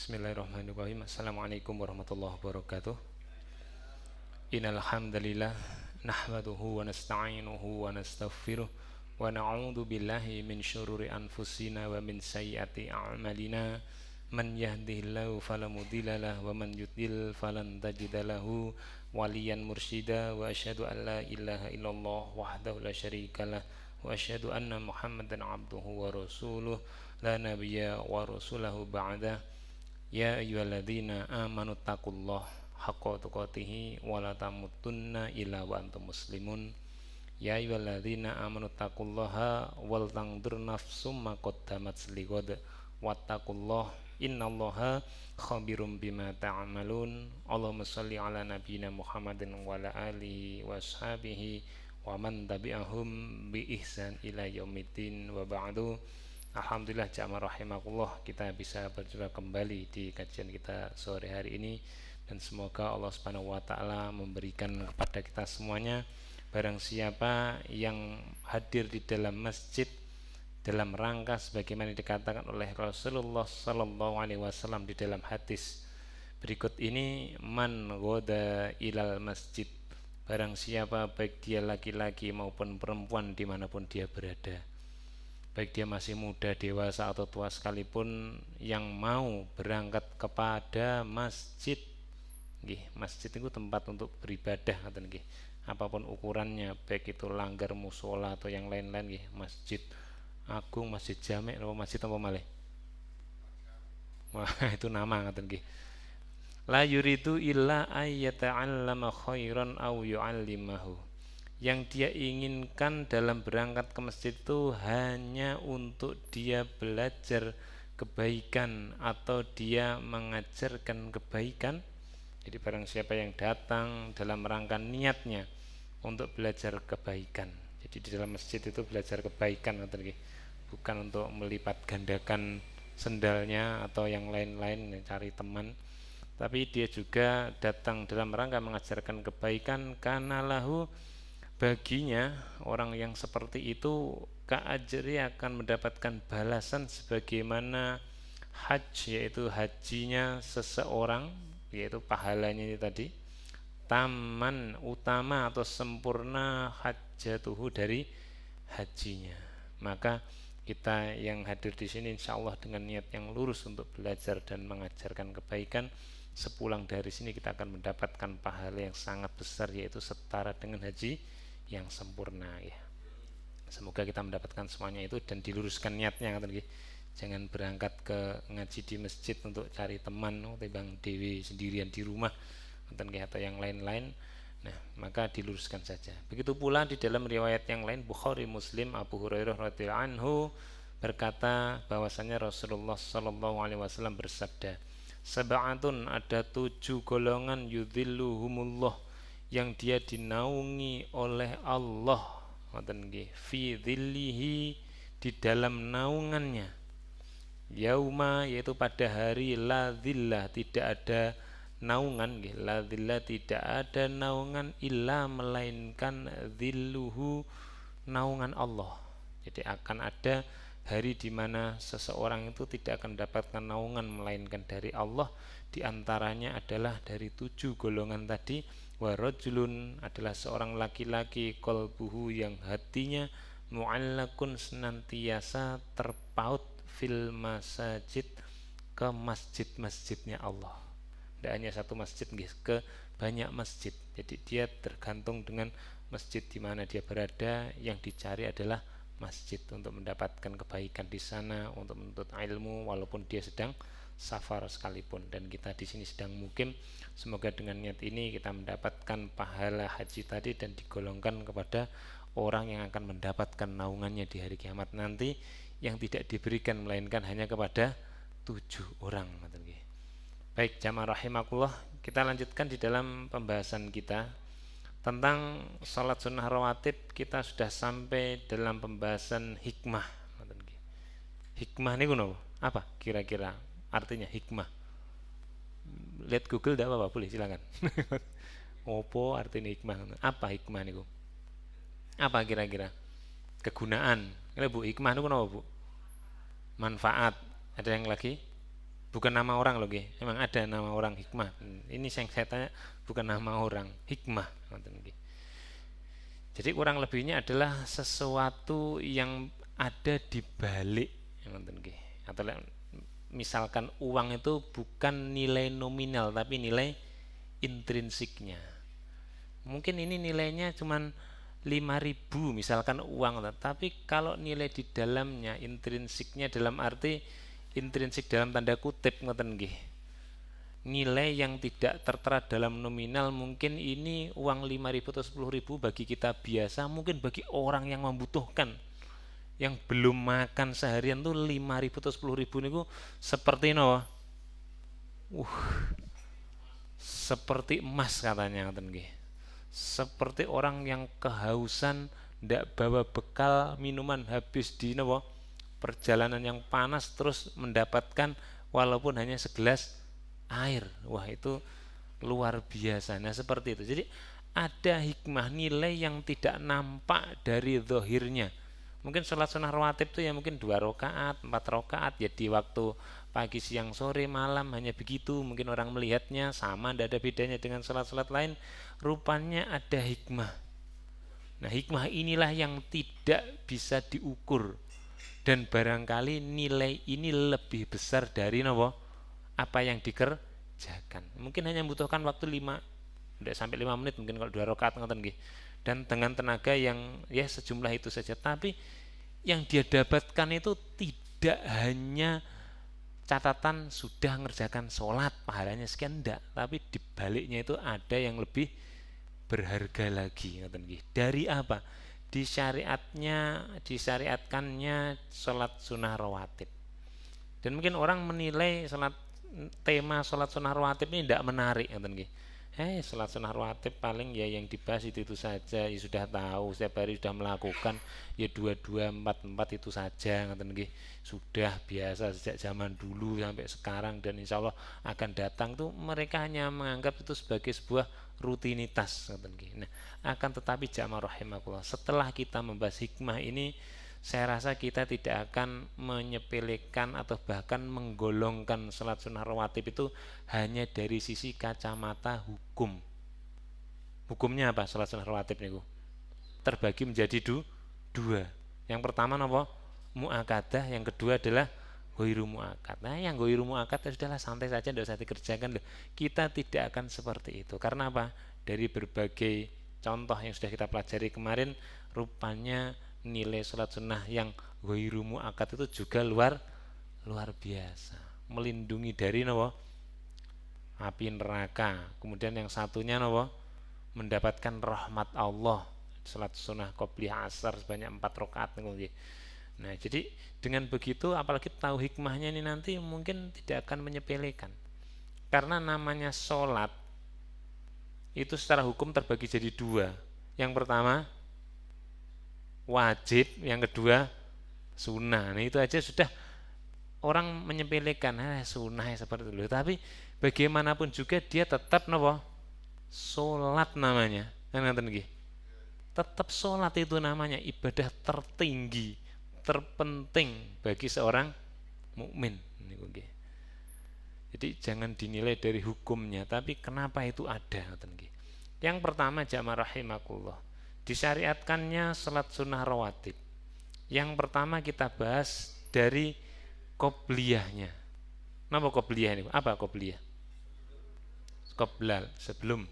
Bismillahirrahmanirrahim. Assalamualaikum warahmatullahi wabarakatuh. Innal hamdalillah nahmaduhu wa nasta'inuhu wa nastaghfiruh wa na'udzu billahi min syururi anfusina wa min sayyiati a'malina. Man yahdihillahu fala mudhillalah wa man yudlil falan tajida lahu waliyan mursyida wa asyhadu an la ilaha illallah wahdahu la syarikalah wa asyhadu anna Muhammadan abduhu wa rasuluh la nabiyya wa rasulahu ba'da. Ya ayyuhalladzina amanu taqullaha haqqa tuqatih wa la tamutunna illa wa antum muslimun. Ya ayyuhalladzina amanu taqullaha wal tanzur nafsum ma qaddamat lighad wattaqullaha innallaha khabirum bima ta'malun. Allahumma shalli ala nabiyyina Muhammadin wa ala alihi washabihi wa man tabi'ahum bi ihsan ila yaumiddin wa ba'du. Alhamdulillah jamaah rahimakumullah, kita bisa berjumpa kembali di kajian kita sore hari ini, dan semoga Allah Subhanahu wa taala memberikan kepada kita semuanya, barang siapa yang hadir di dalam masjid dalam rangka sebagaimana dikatakan oleh Rasulullah sallallahu alaihi wasallam di dalam hadis berikut ini, man ghoda ilal masjid, barang siapa baik dia laki-laki maupun perempuan dimanapun dia berada, baik dia masih muda, dewasa atau tua sekalipun, yang mau berangkat kepada masjid. Masjid itu tempat untuk beribadah, apapun ukurannya, baik itu langgar, musola atau yang lain-lain. Masjid agung, masjid jamek, atau masjid apa malih? Wah, itu nama la yuridu illa ayyata'allama khairan aw yu'allimahu, yang dia inginkan dalam berangkat ke masjid itu hanya untuk dia belajar kebaikan atau dia mengajarkan kebaikan. Jadi barang siapa yang datang dalam rangka niatnya untuk belajar kebaikan, jadi di dalam masjid itu belajar kebaikan, bukan untuk melipat gandakan sendalnya atau yang lain-lain cari teman, tapi dia juga datang dalam rangka mengajarkan kebaikan. Karena lahu, baginya orang yang seperti itu, ka'ajri, akan mendapatkan balasan sebagaimana haji, yaitu hajinya seseorang, yaitu pahalanya ini tadi, taman, utama atau sempurna hajatuhu, dari hajinya. Maka kita yang hadir di sini insyaallah dengan niat yang lurus untuk belajar dan mengajarkan kebaikan, sepulang dari sini kita akan mendapatkan pahala yang sangat besar, yaitu setara dengan haji yang sempurna. Semoga kita mendapatkan semuanya itu dan diluruskan niatnya. Jangan berangkat ke ngaji di masjid untuk cari teman, timbang dewi sendirian di rumah atau yang lain-lain. Nah, maka diluruskan saja. Begitu pula di dalam riwayat yang lain, Bukhari, Muslim, Abu Hurairah radhiyallahu anhu berkata bahwasanya Rasulullah sallallahu alaihi wasallam bersabda, sab'atun, ada 7 golongan, yudhilluhumullah, yang dia dinaungi oleh Allah, fi dhillihi, di dalam naungannya, yauma, yaitu pada hari, la dhillah, tidak ada naungan, la dhillah, tidak ada naungan, illa, melainkan, dhilluhu, naungan Allah. Jadi akan ada hari di mana seseorang itu tidak akan mendapatkan naungan melainkan dari Allah. Di antaranya adalah dari 7 golongan tadi. Warajulun, adalah seorang laki-laki, qalbuhu, yang hatinya, mu'allakun, senantiasa terpaut, fil masajid, ke masjid-masjidnya Allah. Tidak hanya satu masjid, ke banyak masjid. Jadi dia tergantung dengan masjid di mana dia berada. Yang dicari adalah masjid untuk mendapatkan kebaikan di sana, untuk menuntut ilmu walaupun dia sedang safar sekalipun. Dan kita di sini sedang mukim. Semoga dengan niat ini kita mendapatkan pahala haji tadi dan digolongkan kepada orang yang akan mendapatkan naungannya di hari kiamat nanti, yang tidak diberikan melainkan hanya kepada 7 orang. Baik jamaah rahimakumullah, kita lanjutkan di dalam pembahasan kita tentang salat sunnah rawatib. Kita sudah sampai dalam pembahasan hikmah. Hikmah ini apa kira-kira artinya hikmah? Lihat Google tidak apa-apa, boleh silakan. Opo artinya hikmah? Apa hikmah ini? Apa kira-kira kegunaan? Ini Bu, hikmah itu apa Bu? Manfaat. Ada yang lagi? Bukan nama orang loh, nggih. Emang ada nama orang hikmah. Ini yang saya tanya bukan nama orang, hikmah. Jadi kurang lebihnya adalah sesuatu yang ada di balik, atau misalkan uang itu bukan nilai nominal tapi nilai intrinsiknya. Mungkin ini nilainya cuman 5.000 misalkan uang, tapi kalau nilai di dalamnya intrinsiknya, dalam arti intrinsik dalam tanda kutip ngoten nggih, nilai yang tidak tertera dalam nominal, mungkin ini uang 5.000 atau 10.000 bagi kita biasa, mungkin bagi orang yang membutuhkan, yang belum makan seharian tuh 5.000 atau 10.000 niku seperti no, seperti emas katanya ngoten nggih. Seperti orang yang kehausan ndak bawa bekal minuman, habis di napa perjalanan yang panas terus mendapatkan walaupun hanya segelas air. Wah, itu luar biasa. Nah, seperti itu. Jadi ada hikmah, nilai yang tidak nampak dari zahirnya. Mungkin sholat sunnah rawatib itu ya mungkin 2 rakaat, 4 rakaat ya di waktu pagi, siang, sore, malam, hanya begitu. Mungkin orang melihatnya sama, tidak ada bedanya dengan sholat-sholat lain. Rupanya ada hikmah. Nah, hikmah inilah yang tidak bisa diukur, dan barangkali nilai ini lebih besar dari apa yang dikerjakan. Mungkin hanya membutuhkan waktu 5, tidak sampai 5 menit mungkin kalau 2 rakaat ngoten nggih. Dan dengan tenaga yang ya sejumlah itu saja, tapi yang dia dapatkan itu tidak hanya catatan sudah mengerjakan sholat pahalanya sekian, enggak, tapi dibaliknya itu ada yang lebih berharga lagi. Dari apa? Disyariatkannya sholat sunnah rawatib. Dan mungkin orang menilai tema sholat sunnah rawatib ini tidak menarik, sholat sunnah rawatib paling ya yang dibahas itu saja, ya sudah tahu, setiap hari sudah melakukan, ya 22, 4 itu saja, sudah biasa sejak zaman dulu sampai sekarang, dan insya Allah akan datang tuh mereka hanya menganggap itu sebagai sebuah rutinitas. Nah, akan tetapi jamaah rahimakumullah, setelah kita membahas hikmah ini, saya rasa kita tidak akan menyepelekan atau bahkan menggolongkan salat sunnah rawatib itu hanya dari sisi kacamata hukum. Hukumnya apa salat sunnah rawatib niku? Terbagi menjadi dua. Yang pertama apa? Mu'akadah, yang kedua adalah ghairu mu'akad. Nah, yang ghairu mu'akad ya sudahlah, santai saja, tidak usah dikerjakan. Kita tidak akan seperti itu. Karena apa? Dari berbagai contoh yang sudah kita pelajari kemarin, rupanya nilai sholat sunnah yang ghairu mu'akad itu juga luar biasa, melindungi dari api neraka. Kemudian yang satunya mendapatkan rahmat Allah, sholat sunnah qobliyah asar sebanyak 4 rakaat. Nah, jadi dengan begitu, apalagi tahu hikmahnya ini, nanti mungkin tidak akan menyepelekan. Karena namanya sholat itu secara hukum terbagi jadi 2. Yang pertama wajib, yang kedua sunnah. Nah, itu aja sudah orang menyepelekan, sunnah ya seperti itu. Tapi bagaimanapun juga dia tetap sholat namanya. Kan ngaten nggih. Tetap sholat itu namanya ibadah tertinggi, terpenting bagi seorang mukmin. Jadi jangan dinilai dari hukumnya, tapi kenapa itu ada. Yang pertama jamaah rahimakumullah, disyariatkannya salat sunnah rawatib. Yang pertama kita bahas dari qobliyahnya. Napa qobliyah ini? Apa qobliyah? Qoblal, sebelum.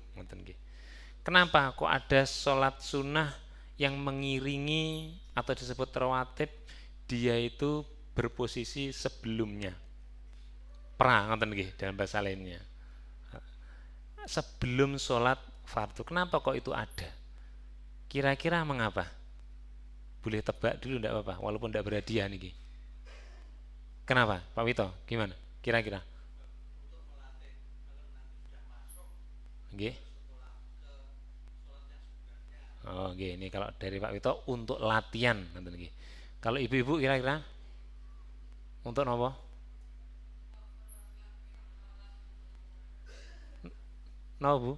Kenapa kok ada salat sunnah yang mengiringi atau disebut rawatib, dia itu berposisi sebelumnya? Dalam bahasa lainnya, sebelum sholat fardu. Kenapa kok itu ada? Kira-kira mengapa? Boleh tebak dulu, tidak apa-apa, walaupun tidak berhadiah nih. Kenapa, Pak Wito? Gimana? Kira-kira? Oh, ini kalau dari Pak Wito untuk latihan. Kalau ibu-ibu kira-kira untuk apa? Bu?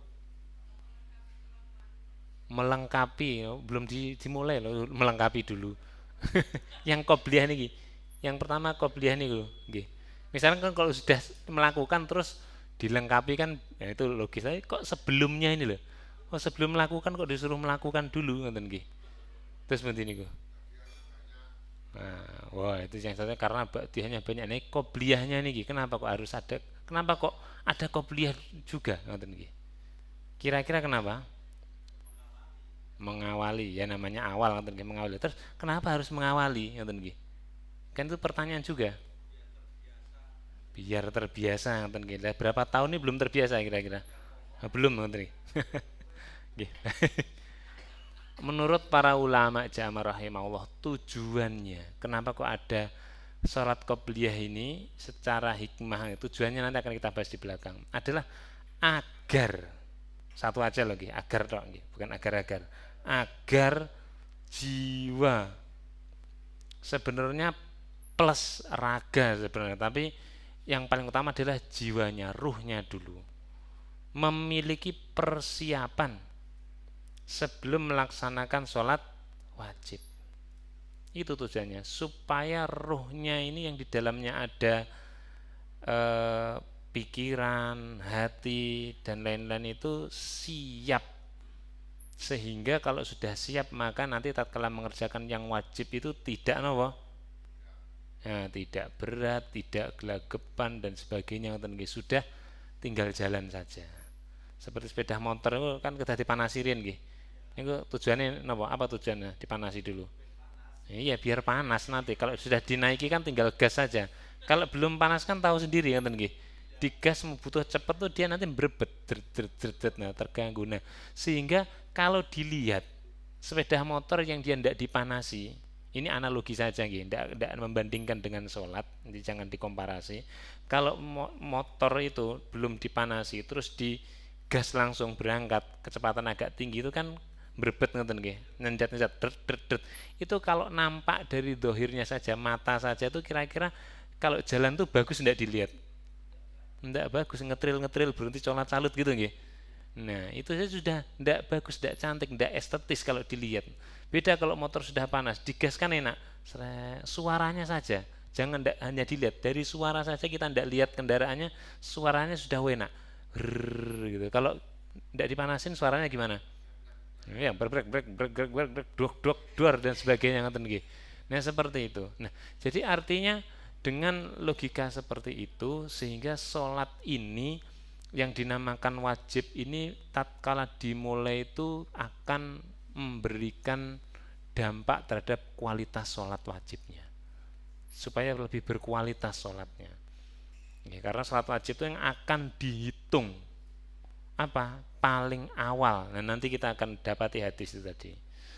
Melengkapi, belum dimulai loh, melengkapi dulu. Yang qobliyah niki. Yang pertama qobliyah niku, nggih. Misalnya kan kalau sudah melakukan terus dilengkapi kan, ya itu logis aja. Kok sebelumnya ini loh, oh sebelum melakukan kok disuruh melakukan dulu ngoten nggih. Terus seperti ini kok. Nah, wah itu yang saya karena hanya banyak nih kobliyahnya nih. Kenapa kok harus ada? Kenapa kok ada kobliyah juga ngoten nggih? Kira-kira kenapa? Mengawali ya namanya awal ngoten nggih mengawali. Terus kenapa harus mengawali ngoten nggih? Kan itu pertanyaan juga. Biar terbiasa ngoten nggih. Berapa tahun ini belum terbiasa kira-kira? Belum ngoten nggih. Nggih. Menurut para ulama jamaah rahimahullah tujuannya kenapa kok ada sholat qobliyah ini secara hikmah tujuannya nanti akan kita bahas di belakang adalah agar satu aja lagi agar dong bukan agar-agar agar jiwa sebenarnya plus raga sebenarnya tapi yang paling utama adalah jiwanya ruhnya dulu memiliki persiapan sebelum melaksanakan sholat wajib. Itu tujuannya supaya ruhnya ini yang di dalamnya ada pikiran, hati dan lain-lain itu siap sehingga kalau sudah siap maka nanti tatkala mengerjakan yang wajib itu tidak apa? Ya, tidak berat, tidak gelagapan dan sebagainya sudah tinggal jalan saja. Seperti sepeda motor itu kan kita dipanasirin nggih. Itu tujuannya apa tujuannya dipanasi dulu? Iya biar panas nanti. Kalau sudah dinaiki kan tinggal gas saja. Kalau belum panas kan tahu sendiri kan nggih. Digas butuh cepat tuh dia nanti berebet nah terganggu. Nah, sehingga kalau dilihat sepeda motor yang dia tidak dipanasi, ini analogi saja nggih, tidak membandingkan dengan sholat, nanti jangan dikomparasi. Kalau motor itu belum dipanasi terus digas langsung berangkat kecepatan agak tinggi itu kan berebet ngoten nggih nenjat-nenjat itu kalau nampak dari dohirnya saja mata saja itu kira-kira kalau jalan tuh bagus tidak dilihat tidak bagus ngetril berhenti colat salut gitu nggih nah itu saja sudah tidak bagus tidak cantik tidak estetis kalau dilihat beda kalau motor sudah panas digas kan enak suaranya saja jangan hanya dilihat dari suara saja kita tidak lihat kendaraannya suaranya sudah enak gitu kalau tidak dipanasin suaranya gimana ya berbrek brek brek brek brek brek dok dok duar dan sebagainya ngoten nggih. Nah seperti itu. Nah jadi artinya dengan logika seperti itu sehingga sholat ini yang dinamakan wajib ini tatkala dimulai itu akan memberikan dampak terhadap kualitas sholat wajibnya supaya lebih berkualitas sholatnya. Ya, karena sholat wajib itu yang akan dihitung apa paling awal. Nah nanti kita akan dapati hadis itu tadi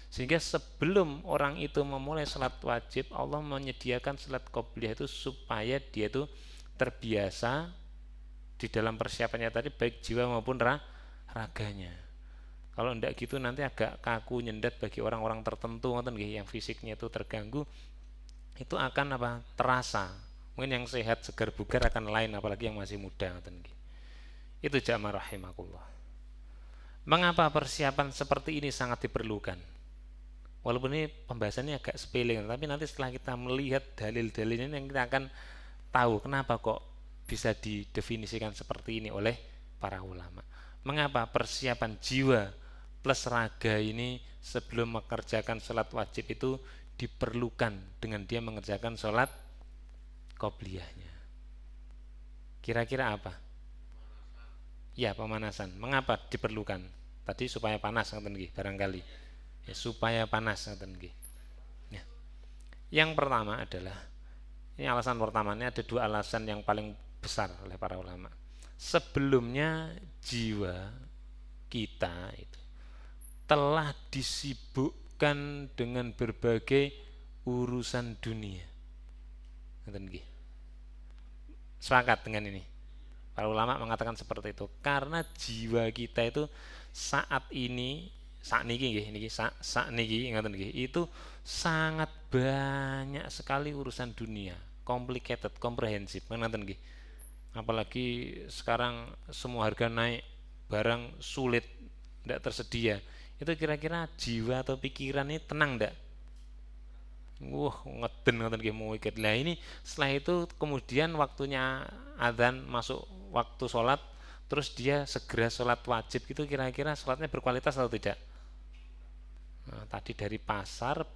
sehingga sebelum orang itu memulai sholat wajib Allah menyediakan sholat qobliyah itu supaya dia itu terbiasa di dalam persiapannya tadi baik jiwa maupun raganya kalau tidak gitu nanti agak kaku nyendat bagi orang-orang tertentu yang fisiknya itu terganggu itu akan apa terasa mungkin yang sehat segar bugar akan lain apalagi yang masih muda itu jamaah rahimakumullah. Mengapa persiapan seperti ini sangat diperlukan? Walaupun ini pembahasannya agak sepele, tapi nanti setelah kita melihat dalil-dalilnya yang kita akan tahu kenapa kok bisa didefinisikan seperti ini oleh para ulama. Mengapa persiapan jiwa plus raga ini sebelum mengerjakan sholat wajib itu diperlukan dengan dia mengerjakan sholat qobliyahnya? Kira-kira apa? Ya pemanasan. Mengapa diperlukan? Tadi supaya panas barangkali. Ya, supaya panas ya. Yang pertama adalah ini alasan pertamanya ada dua alasan yang paling besar oleh para ulama. Sebelumnya jiwa kita itu telah disibukkan dengan berbagai urusan dunia. Sepakat dengan ini? Para ulama mengatakan seperti itu karena jiwa kita itu saat ini saat niki itu sangat banyak sekali urusan dunia, complicated, komprehensif, apalagi sekarang semua harga naik, barang sulit, tidak tersedia. Itu kira-kira jiwa atau pikiran ini tenang enggak? Wah, ngeden ngoten nggih muwikit. Lah ini setelah itu kemudian waktunya adzan masuk waktu sholat, terus dia segera sholat wajib gitu, kira-kira sholatnya berkualitas atau tidak? Nah, tadi dari pasar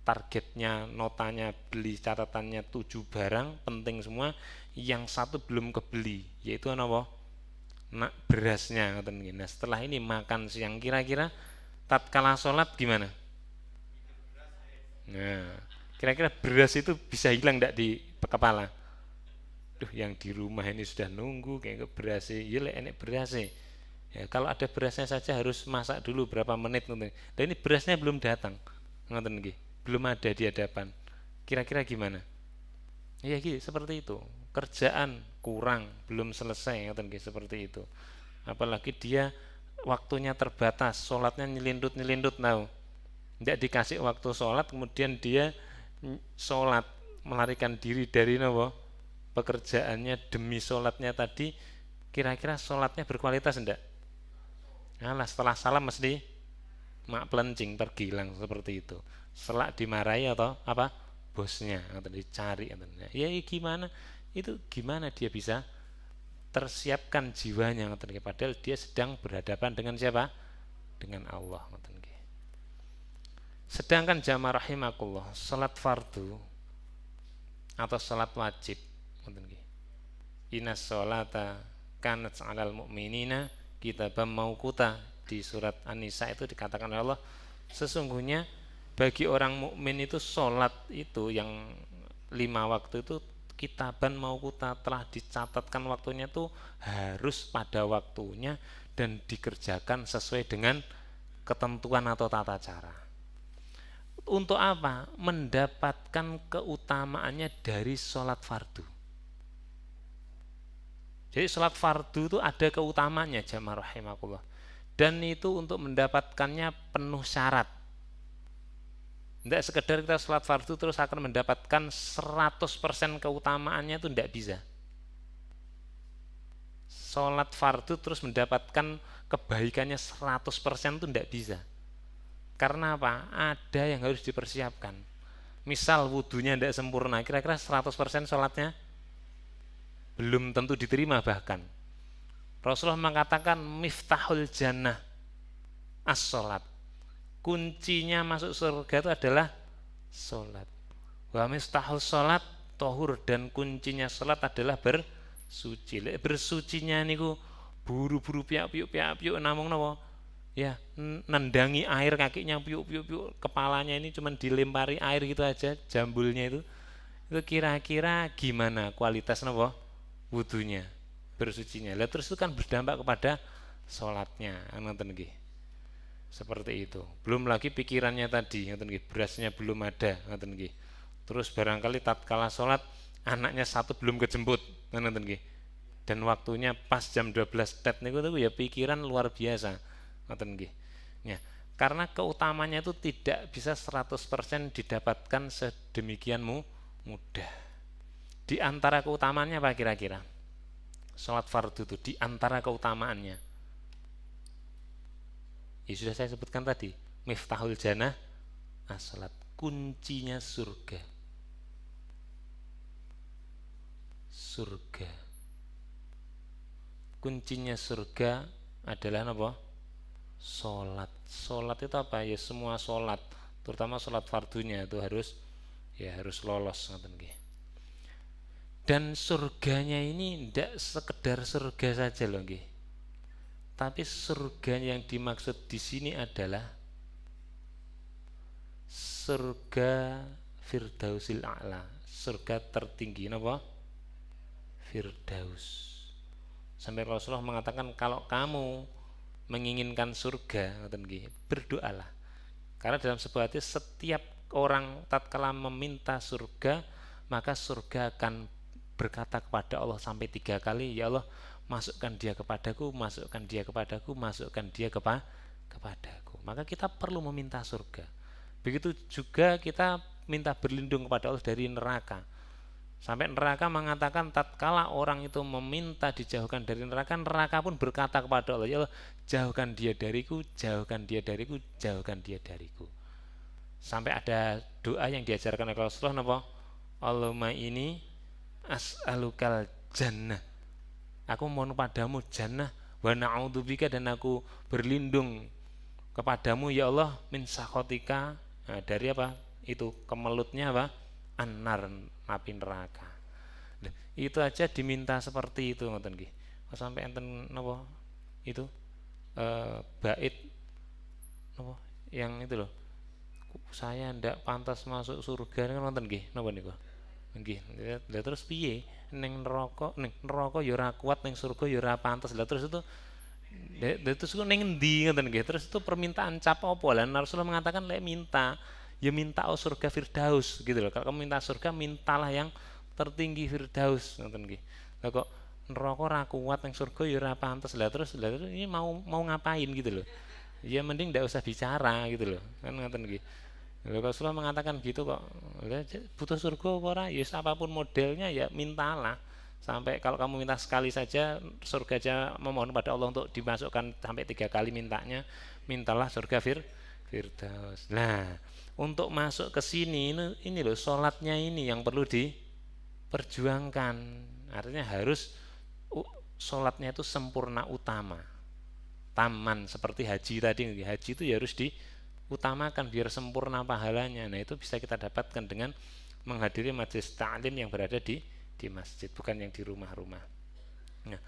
targetnya notanya beli catatannya 7 barang penting semua, yang satu belum kebeli yaitu apa? Nak berasnya ngoten nggih. Nah, setelah ini makan siang kira-kira tatkala sholat gimana? Nah, kira-kira beras itu bisa hilang enggak di kepala? Duh, yang di rumah ini sudah nunggu kayak beras ya lek enek beras. Ya, kalau ada berasnya saja harus masak dulu berapa menit ngoten. Dan ini berasnya belum datang. Ngoten nggih. Belum ada di hadapan. Kira-kira gimana? Iya gitu, seperti itu. Kerjaan kurang, belum selesai ngoten nggih, seperti itu. Apalagi dia waktunya terbatas, sholatnya nyelindut-nyelindut tahu. Tidak dikasih waktu sholat, kemudian dia sholat melarikan diri dari nopo pekerjaannya demi sholatnya tadi. Kira-kira sholatnya berkualitas enggak? Nah, setelah salam mesti mak pelencing pergi langsung seperti itu. Selak dimarahi atau apa? Bosnya atau dicari atau ya gimana? Itu gimana dia bisa tersiapkan jiwanya ngoten nggih, padahal dia sedang berhadapan dengan siapa? Dengan Allah ngoten nggih. Sedangkan jamaah rahimakumullah, salat fardu atau salat wajib ngoten nggih. Inna sholata kanat 'alal mu'minina kitaban mauquta, di surat An-Nisa itu dikatakan oleh Allah, sesungguhnya bagi orang mukmin itu sholat itu yang 5 waktu itu kitaban mauquta, telah dicatatkan waktunya itu harus pada waktunya dan dikerjakan sesuai dengan ketentuan atau tata cara. Untuk apa? Mendapatkan keutamaannya dari sholat fardu. Jadi sholat fardu itu ada keutamaannya jamaah rahimakumullah. Dan itu untuk mendapatkannya penuh syarat. Tidak sekedar kita sholat fardu terus akan mendapatkan 100% keutamaannya, itu tidak bisa. Sholat fardu terus mendapatkan kebaikannya 100% itu tidak bisa. Karena apa? Ada yang harus dipersiapkan. Misal wudhunya tidak sempurna, kira-kira 100% sholatnya belum tentu diterima. Bahkan Rasulullah mengatakan miftahul jannah as-sholat, kuncinya masuk surga itu adalah sholat. Wa miftahul sholat tohur, dan kuncinya sholat adalah bersuci. Bersucinya niku buru-buru piak-piuk namung napa ya, nendangi air kakinya piuk, kepalanya ini cuma dilempari air gitu aja jambulnya itu kira-kira gimana kualitas napa wudunya, bersucinya. Lah terus itu kan berdampak kepada sholatnya, ngoten nggih. Seperti itu. Belum lagi pikirannya tadi, ngoten nggih, berasnya belum ada, ngoten nggih. Terus barangkali tatkala sholat anaknya satu belum kejemput, ngoten nggih. Dan waktunya pas jam 12 tet niku ya pikiran luar biasa, ngoten nggih. Ya, karena keutamanya itu tidak bisa 100% didapatkan sedemikian mudah. Di antara keutamaannya apa kira-kira? Sholat fardu itu di antara keutamaannya, ya sudah saya sebutkan tadi, miftahul jannah as-sholat, kuncinya surga. Surga, kuncinya surga adalah apa? Sholat. Sholat itu apa ya? Semua sholat, terutama sholat fardunya itu harus lolos, ngoten nggih. Dan surganya ini tidak sekedar surga saja loh nggih. Tapi surga yang dimaksud di sini adalah surga Firdausil A'la, surga tertinggi napa? Firdaus. Sampai Rasulullah mengatakan kalau kamu menginginkan surga, ngoten nggih, berdoalah. Karena dalam sebuah hadis setiap orang tatkala meminta surga, maka surga akan berkata kepada Allah sampai 3 kali, ya Allah, masukkan dia kepadaku, masukkan dia kepadaku, masukkan dia kepadaku. Maka kita perlu meminta surga. Begitu juga kita minta berlindung kepada Allah dari neraka. Sampai neraka mengatakan tatkala orang itu meminta dijauhkan dari neraka, neraka pun berkata kepada Allah, ya Allah, jauhkan dia dariku, jauhkan dia dariku, jauhkan dia dariku. Sampai ada doa yang diajarkan oleh Rasulullah napa? Allahumma ini as'alukal jannah. Aku mohon padamu jannah wa na'udzubika, dan aku berlindung kepadamu ya Allah min sakhotika, nah, dari apa? Itu kemelutnya apa? Annar, api neraka. Nah, itu aja diminta seperti itu ngoten nggih. Sampai enten napa? Itu bait napa? Yang itu loh. Saya ndak pantas masuk surga kan ngoten nggih. Napa niku? Nggih. Lah terus piye? Ning neraka ya ora kuat, ning surga ya ora pantes. Lah terus itu terus itu ning endi ngoten nggih. Terus itu permintaan cap apa? Lah Rasulullah mengatakan lek minta ya minta surga Firdaus gitu loh. Kalau kamu minta surga, mintalah yang tertinggi Firdaus ngoten nggih. Lah kok neraka ora kuat, ning surga ya ora pantes. Lah terus ini mau ngapain gitu loh. Ya mending ndak usah bicara gitu loh. Kan ngoten nggih. Rasulullah mengatakan gitu kok. Butuh surga ora? Yes, apapun modelnya ya mintalah. Sampai kalau kamu minta sekali saja surga aja, memohon pada Allah untuk dimasukkan sampai 3 kali mintanya, mintalah surga Firdaus. Nah, untuk masuk ke sini ini loh sholatnya ini yang perlu diperjuangkan. Artinya harus sholatnya itu sempurna utama. Taman seperti haji tadi. Haji itu ya harus diutamakan biar sempurna pahalanya. Nah, itu bisa kita dapatkan dengan menghadiri majelis ta'lim yang berada di masjid, bukan yang di rumah-rumah. Nah,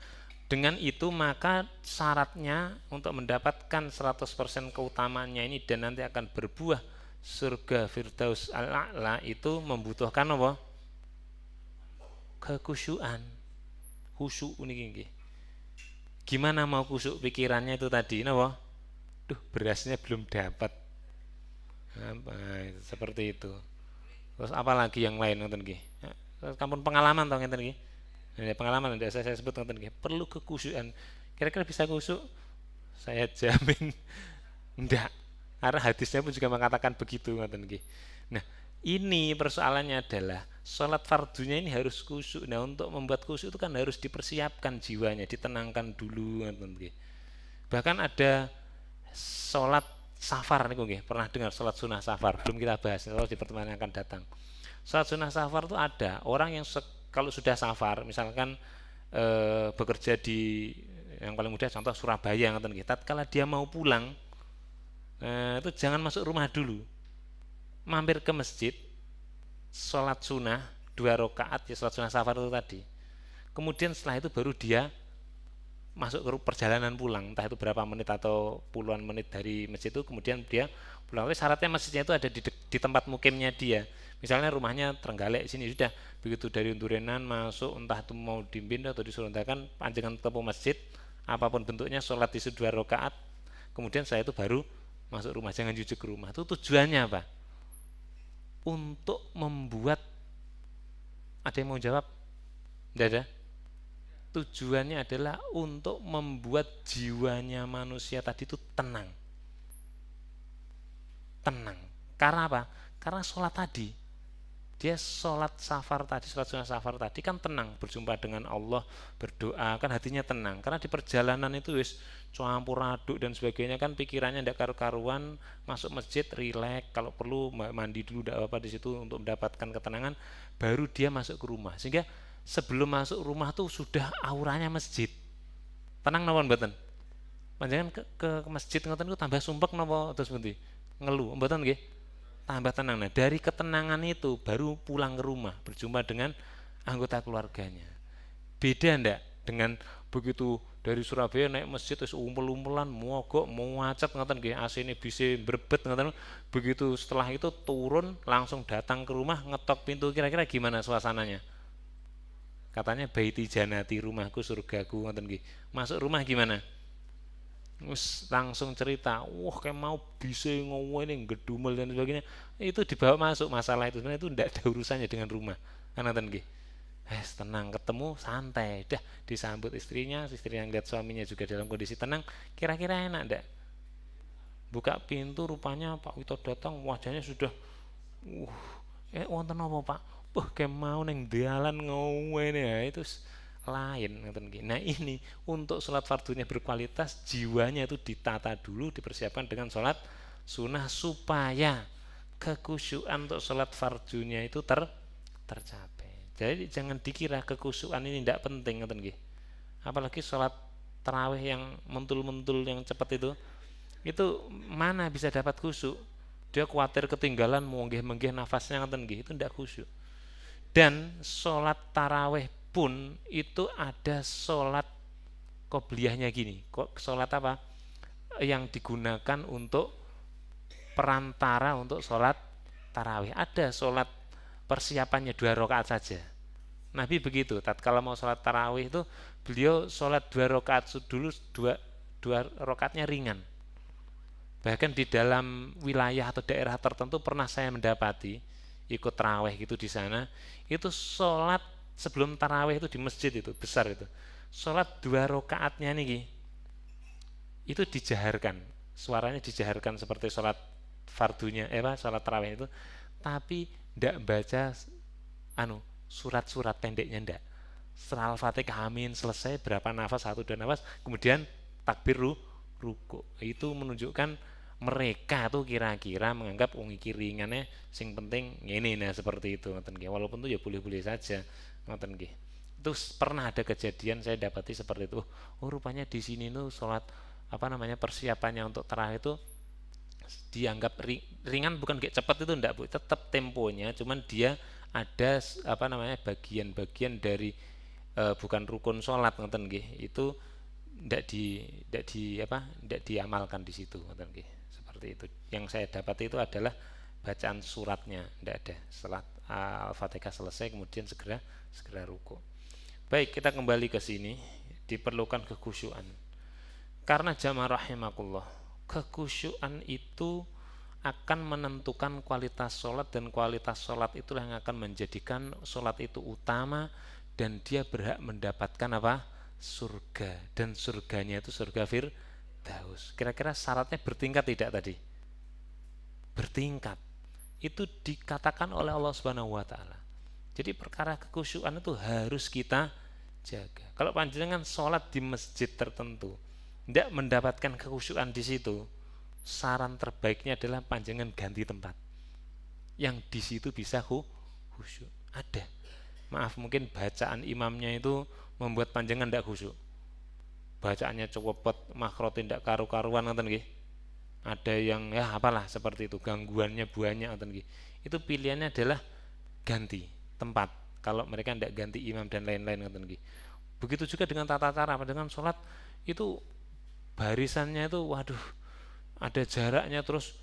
dengan itu maka syaratnya untuk mendapatkan 100% keutamaannya ini dan nanti akan berbuah surga Firdaus al-A'la itu membutuhkan apa? Kekhusyuan. Khusyuk niki. Gimana mau kusuk pikirannya itu tadi, napa? Duh, berasnya belum dapat. Seperti itu. Terus apalagi yang lain ngoten nggih. Kampun pengalaman to ngeten nggih. Nah, pengalaman ndak saya sebut ngoten nggih. Perlu kekusyukan. Kira-kira bisa kusuk? Saya jamin ndak. Karena hadisnya pun juga mengatakan begitu ngoten nggih. Nah, ini persoalannya adalah sholat fardunya ini harus khusyuk. Nah, untuk membuat khusyuk itu kan harus dipersiapkan jiwanya, ditenangkan dulu. Bahkan ada sholat safar nih nggih. Pernah dengar sholat sunnah safar? Belum kita bahas, kalau di pertemuan yang akan datang. Sholat sunnah safar itu ada orang yang kalau sudah safar, misalkan bekerja di yang paling mudah contoh Surabaya ngoten nggih. Tatkala dia mau pulang, itu jangan masuk rumah dulu. Mampir ke masjid, sholat sunnah 2 rakaat ya, sholat sunnah safar itu tadi. Kemudian setelah itu baru dia masuk ke perjalanan pulang, entah itu berapa menit atau puluhan menit dari masjid itu, kemudian dia pulang. Tapi syaratnya masjidnya itu ada di tempat mukimnya dia. Misalnya rumahnya Trenggalek sini, sudah begitu dari Unturenan masuk, entah itu mau di Bindo atau di Suruntakan, panjenengan ketemu masjid apapun bentuknya, sholat di 2 rakaat, kemudian setelah itu baru masuk rumah, jangan jujuk ke rumah. Itu tujuannya apa? Untuk membuat, ada yang mau jawab? Tidak ada? Tujuannya adalah untuk membuat jiwanya manusia tadi itu tenang. Tenang. Karena apa? Karena sholat tadi, dia sholat safar tadi, sholat sunnah safar tadi kan tenang, berjumpa dengan Allah, berdoa, kan hatinya tenang. Karena di perjalanan itu wis campur aduk dan sebagainya, kan pikirannya tidak karu-karuan. Masuk masjid rileks, kalau perlu mandi dulu tidak apa-apa di situ untuk mendapatkan ketenangan, baru dia masuk ke rumah. Sehingga sebelum masuk rumah tuh sudah auranya masjid. Tenang napa mboten? Panjenengan ke masjid ngoten niku tambah sumpek napa terus pundi? Ngeluh mboten nggih? Tambah tenang. Nah, dari ketenangan itu baru pulang ke rumah, berjumpa dengan anggota keluarganya. Beda ndak dengan begitu dari Surabaya naik masjid terus umpel-umpelan, mogok, mau macet ngoten nggih, AC ini bisa berbet ngoten. Begitu setelah itu turun langsung datang ke rumah, ngetok pintu, kira-kira gimana suasananya? Katanya baiti janati, rumahku surgaku ngoten nggih. Masuk rumah gimana? Langsung cerita, wah kayak mau bisa ngomongin gedumel dan sebagainya. Itu dibawa masuk masalah itu, sebenarnya itu tidak ada urusannya dengan rumah. Kan ngoten nggih. Tenang, ketemu santai, dah disambut istrinya yang lihat suaminya juga dalam kondisi tenang, kira-kira enak ndak? Buka pintu rupanya Pak Wito datang, wajahnya sudah wonten apa Pak? Kayak mau neng dalan ngomongin ya, itu lain. Nah, ini untuk sholat fardunya berkualitas, jiwanya itu ditata dulu, dipersiapkan dengan sholat sunnah supaya kekhusyuan untuk sholat fardunya itu tercapai. Jadi jangan dikira kekhusyuan ini tidak penting, ngoten nggih. Apalagi sholat tarawih yang mentul-mentul yang cepat itu mana bisa dapat khusyuk? Dia khawatir ketinggalan menggih-menggih nafasnya, ngoten nggih, itu tidak khusyuk. Dan sholat tarawih pun itu ada sholat qobliyahnya gini. Sholat apa? Yang digunakan untuk perantara untuk sholat tarawih. Ada sholat persiapannya 2 rakaat saja. Nabi begitu. Tatkala mau sholat tarawih itu beliau sholat 2 rakaat dulu, dua rakaatnya ringan. Bahkan di dalam wilayah atau daerah tertentu pernah saya mendapati ikut tarawih gitu di sana, itu sholat sebelum tarawih itu di masjid itu besar itu, sholat 2 rakaatnya nih itu dijaharkan, suaranya dijaharkan seperti sholat fardunya, sholat tarawih itu, tapi tidak baca surat-surat pendeknya, ndak. Setelah Al-Fatihah amin selesai berapa nafas, 1-2 nafas, kemudian takbir ruku. Itu menunjukkan mereka tuh kira-kira menganggap iki ringannya sing penting ini, nah seperti itu, ngoten nggih. Walaupun tuh ya boleh-boleh saja, ngoten nggih. Itu pernah ada kejadian saya dapati seperti itu. Oh rupanya di sini tuh sholat persiapannya untuk tarawih itu dianggap ringan, bukan kayak cepat itu enggak Bu, tetap temponya, cuman dia ada bagian-bagian dari bukan rukun sholat, ngoten nggih, itu tidak diamalkan di situ, ngoten nggih. Seperti itu. Yang saya dapat itu adalah bacaan suratnya, tidak ada. Setelah Al-Fatihah selesai kemudian segera ruku. Baik, kita kembali ke sini. Diperlukan kekhusyuan. Karena jamaah rahimakumullah, kekhusyuan itu akan menentukan kualitas sholat, dan kualitas sholat itulah yang akan menjadikan sholat itu utama dan dia berhak mendapatkan surga, dan surganya itu surga Firdaus. Kira-kira syaratnya bertingkat tidak tadi? Bertingkat. Itu dikatakan oleh Allah Subhanahu wa taala. Jadi perkara kekhusyuan itu harus kita jaga. Kalau panjenengan sholat di masjid tertentu tidak mendapatkan kekhusyuan di situ, saran terbaiknya adalah panjenengan ganti tempat. Yang di situ bisa khusyuk. Ada. Maaf, mungkin bacaan imamnya itu membuat panjenengan tidak khusyuk. Bacaannya cepet, makhrotnya tidak karu-karuan, ngoten nggih. Ada yang seperti itu, gangguannya banyak, ngoten nggih. Itu pilihannya adalah ganti tempat. Kalau mereka tidak ganti imam dan lain-lain, ngoten nggih. Begitu juga dengan tata cara, dengan sholat itu barisannya itu ada jaraknya, terus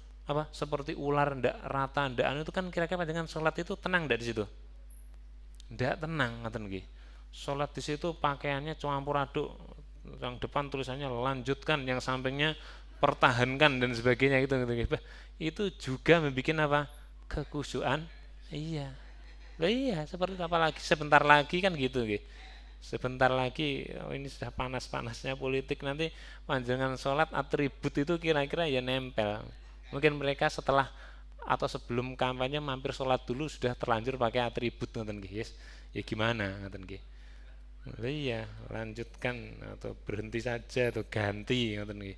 seperti ular, ndak rata, ndak itu kan kira-kira dengan sholat itu tenang ndak di situ? Ndak tenang, ngoten nggih. Sholat di situ pakaiannya campur aduk, yang depan tulisannya lanjutkan, yang sampingnya pertahankan dan sebagainya gitu. Itu juga membuat kekhusyuan. Iya. Iya, seperti apalagi sebentar lagi kan gitu nggih. Sebentar lagi ini sudah panas-panasnya politik, nanti panjangan sholat atribut itu kira-kira ya nempel. Mungkin mereka setelah atau sebelum kampanye mampir sholat dulu sudah terlanjur pakai atribut, ngoten nggih. Ya gimana, ngoten nggih. Iya, lanjutkan atau berhenti saja atau ganti, ngoten nggih.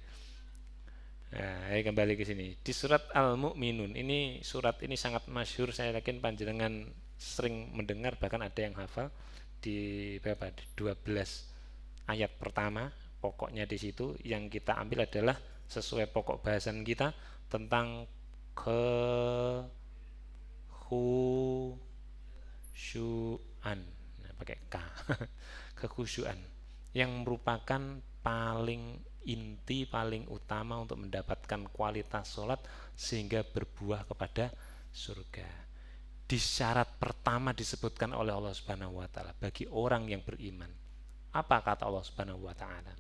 Nah, kembali ke sini. Di surat Al-Mu'minun, ini surat ini sangat masyhur, saya yakin panjenengan sering mendengar, bahkan ada yang hafal. Di 12 ayat pertama, pokoknya di situ yang kita ambil adalah sesuai pokok bahasan kita tentang kekhusyuan. Pakai K. Kekhusyuan yang merupakan paling inti, paling utama untuk mendapatkan kualitas sholat sehingga berbuah kepada surga. Di syarat pertama disebutkan oleh Allah Subhanahu wa taala bagi orang yang beriman. Apa kata Allah Subhanahu wa taala?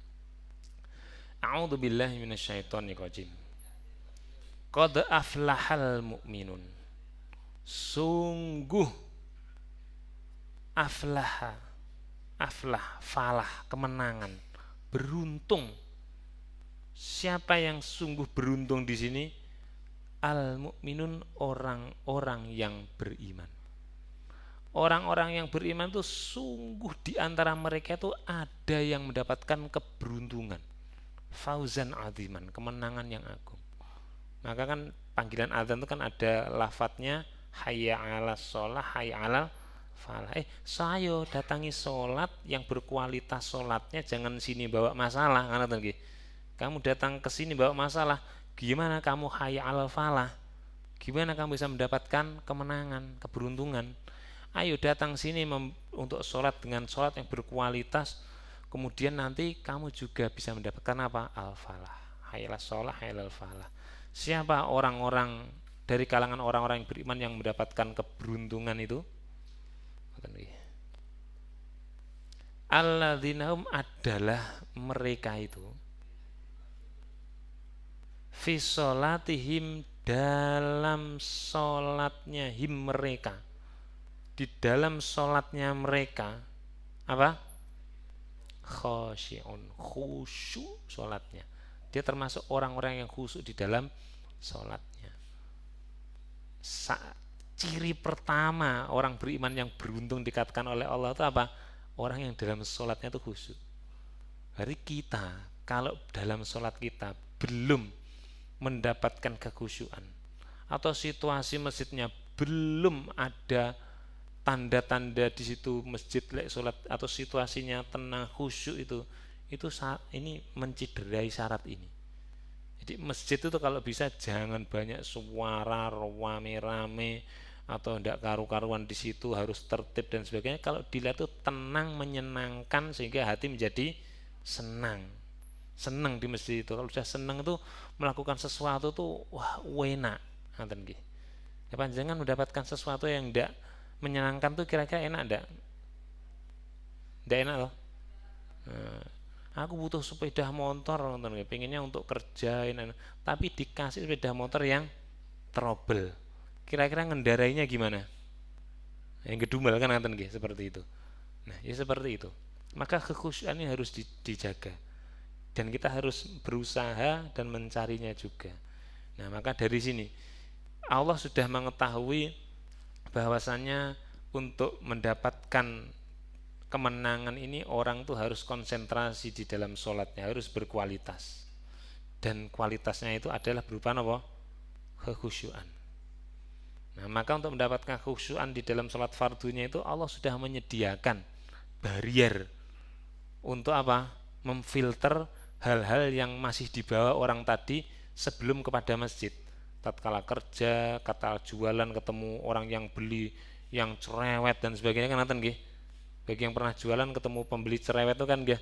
A'udzu billahi minasyaitonir rajim. Qad aflahal mu'minun. Sungguh falah, kemenangan, beruntung. Siapa yang sungguh beruntung di sini? Al-mu'minun, orang-orang yang beriman. Orang-orang yang beriman itu sungguh di antara mereka itu ada yang mendapatkan keberuntungan. Fauzan aziman, kemenangan yang agung. Maka kan panggilan azan itu kan ada lafadznya hayya 'alas shalah, hayya 'alal falah. Sayo datangi sholat yang berkualitas sholatnya, jangan sini bawa masalah. Kamu datang ke sini bawa masalah, gimana kamu hayya 'alal falah? Gimana kamu bisa mendapatkan kemenangan, keberuntungan? Ayo datang sini untuk sholat dengan sholat yang berkualitas, kemudian nanti kamu juga bisa mendapatkan apa? Al-falah. Hayya sholah, hayya falah. Siapa orang-orang dari kalangan orang-orang yang beriman yang mendapatkan keberuntungan itu? Alladzina hum adalah mereka itu fi sholatihim dalam sholatnya him mereka, di dalam sholatnya mereka apa? Khosyi'un, khusyuk sholatnya. Dia termasuk orang-orang yang khusyuk di dalam sholatnya. Ciri pertama orang beriman yang beruntung dikatakan oleh Allah itu apa? Orang yang dalam sholatnya itu khusyuk. Hari kita kalau dalam sholat kita belum mendapatkan kekhusyuan, atau situasi masjidnya belum ada tanda-tanda di situ masjid sholat atau situasinya tenang khusyuk, itu ini menciderai syarat ini. Jadi masjid itu kalau bisa jangan banyak suara rame-rame atau tidak karu-karuan, di situ harus tertib dan sebagainya. Kalau dilihat itu tenang, menyenangkan, sehingga hati menjadi senang di masjid itu. Kalau sudah senang itu melakukan sesuatu tuh wah enak. Ya, panjangan mendapatkan sesuatu yang tidak menyenangkan tuh kira-kira enak enggak? Enggak enak loh. Nah, aku butuh sepeda motor, pengennya untuk kerjain, tapi dikasih sepeda motor yang trouble. Kira-kira ngendarainya gimana? Yang gedumel kan seperti itu. Nah, ya seperti itu. Maka kekhusyuan ini harus dijaga. Dan kita harus berusaha dan mencarinya juga. Nah, maka dari sini Allah sudah mengetahui bahwasannya untuk mendapatkan kemenangan ini orang tuh harus konsentrasi di dalam sholatnya, harus berkualitas. Dan kualitasnya itu adalah berupa apa? Kekhusyuan. Nah, maka untuk mendapatkan kekhusyuan di dalam sholat fardunya itu Allah sudah menyediakan barrier untuk apa? Memfilter hal-hal yang masih dibawa orang tadi sebelum kepada masjid. Tatkala kerja, kata jualan, ketemu orang yang beli yang cerewet dan sebagainya kan nonton nggih. Bagi yang pernah jualan ketemu pembeli cerewet itu kan nggih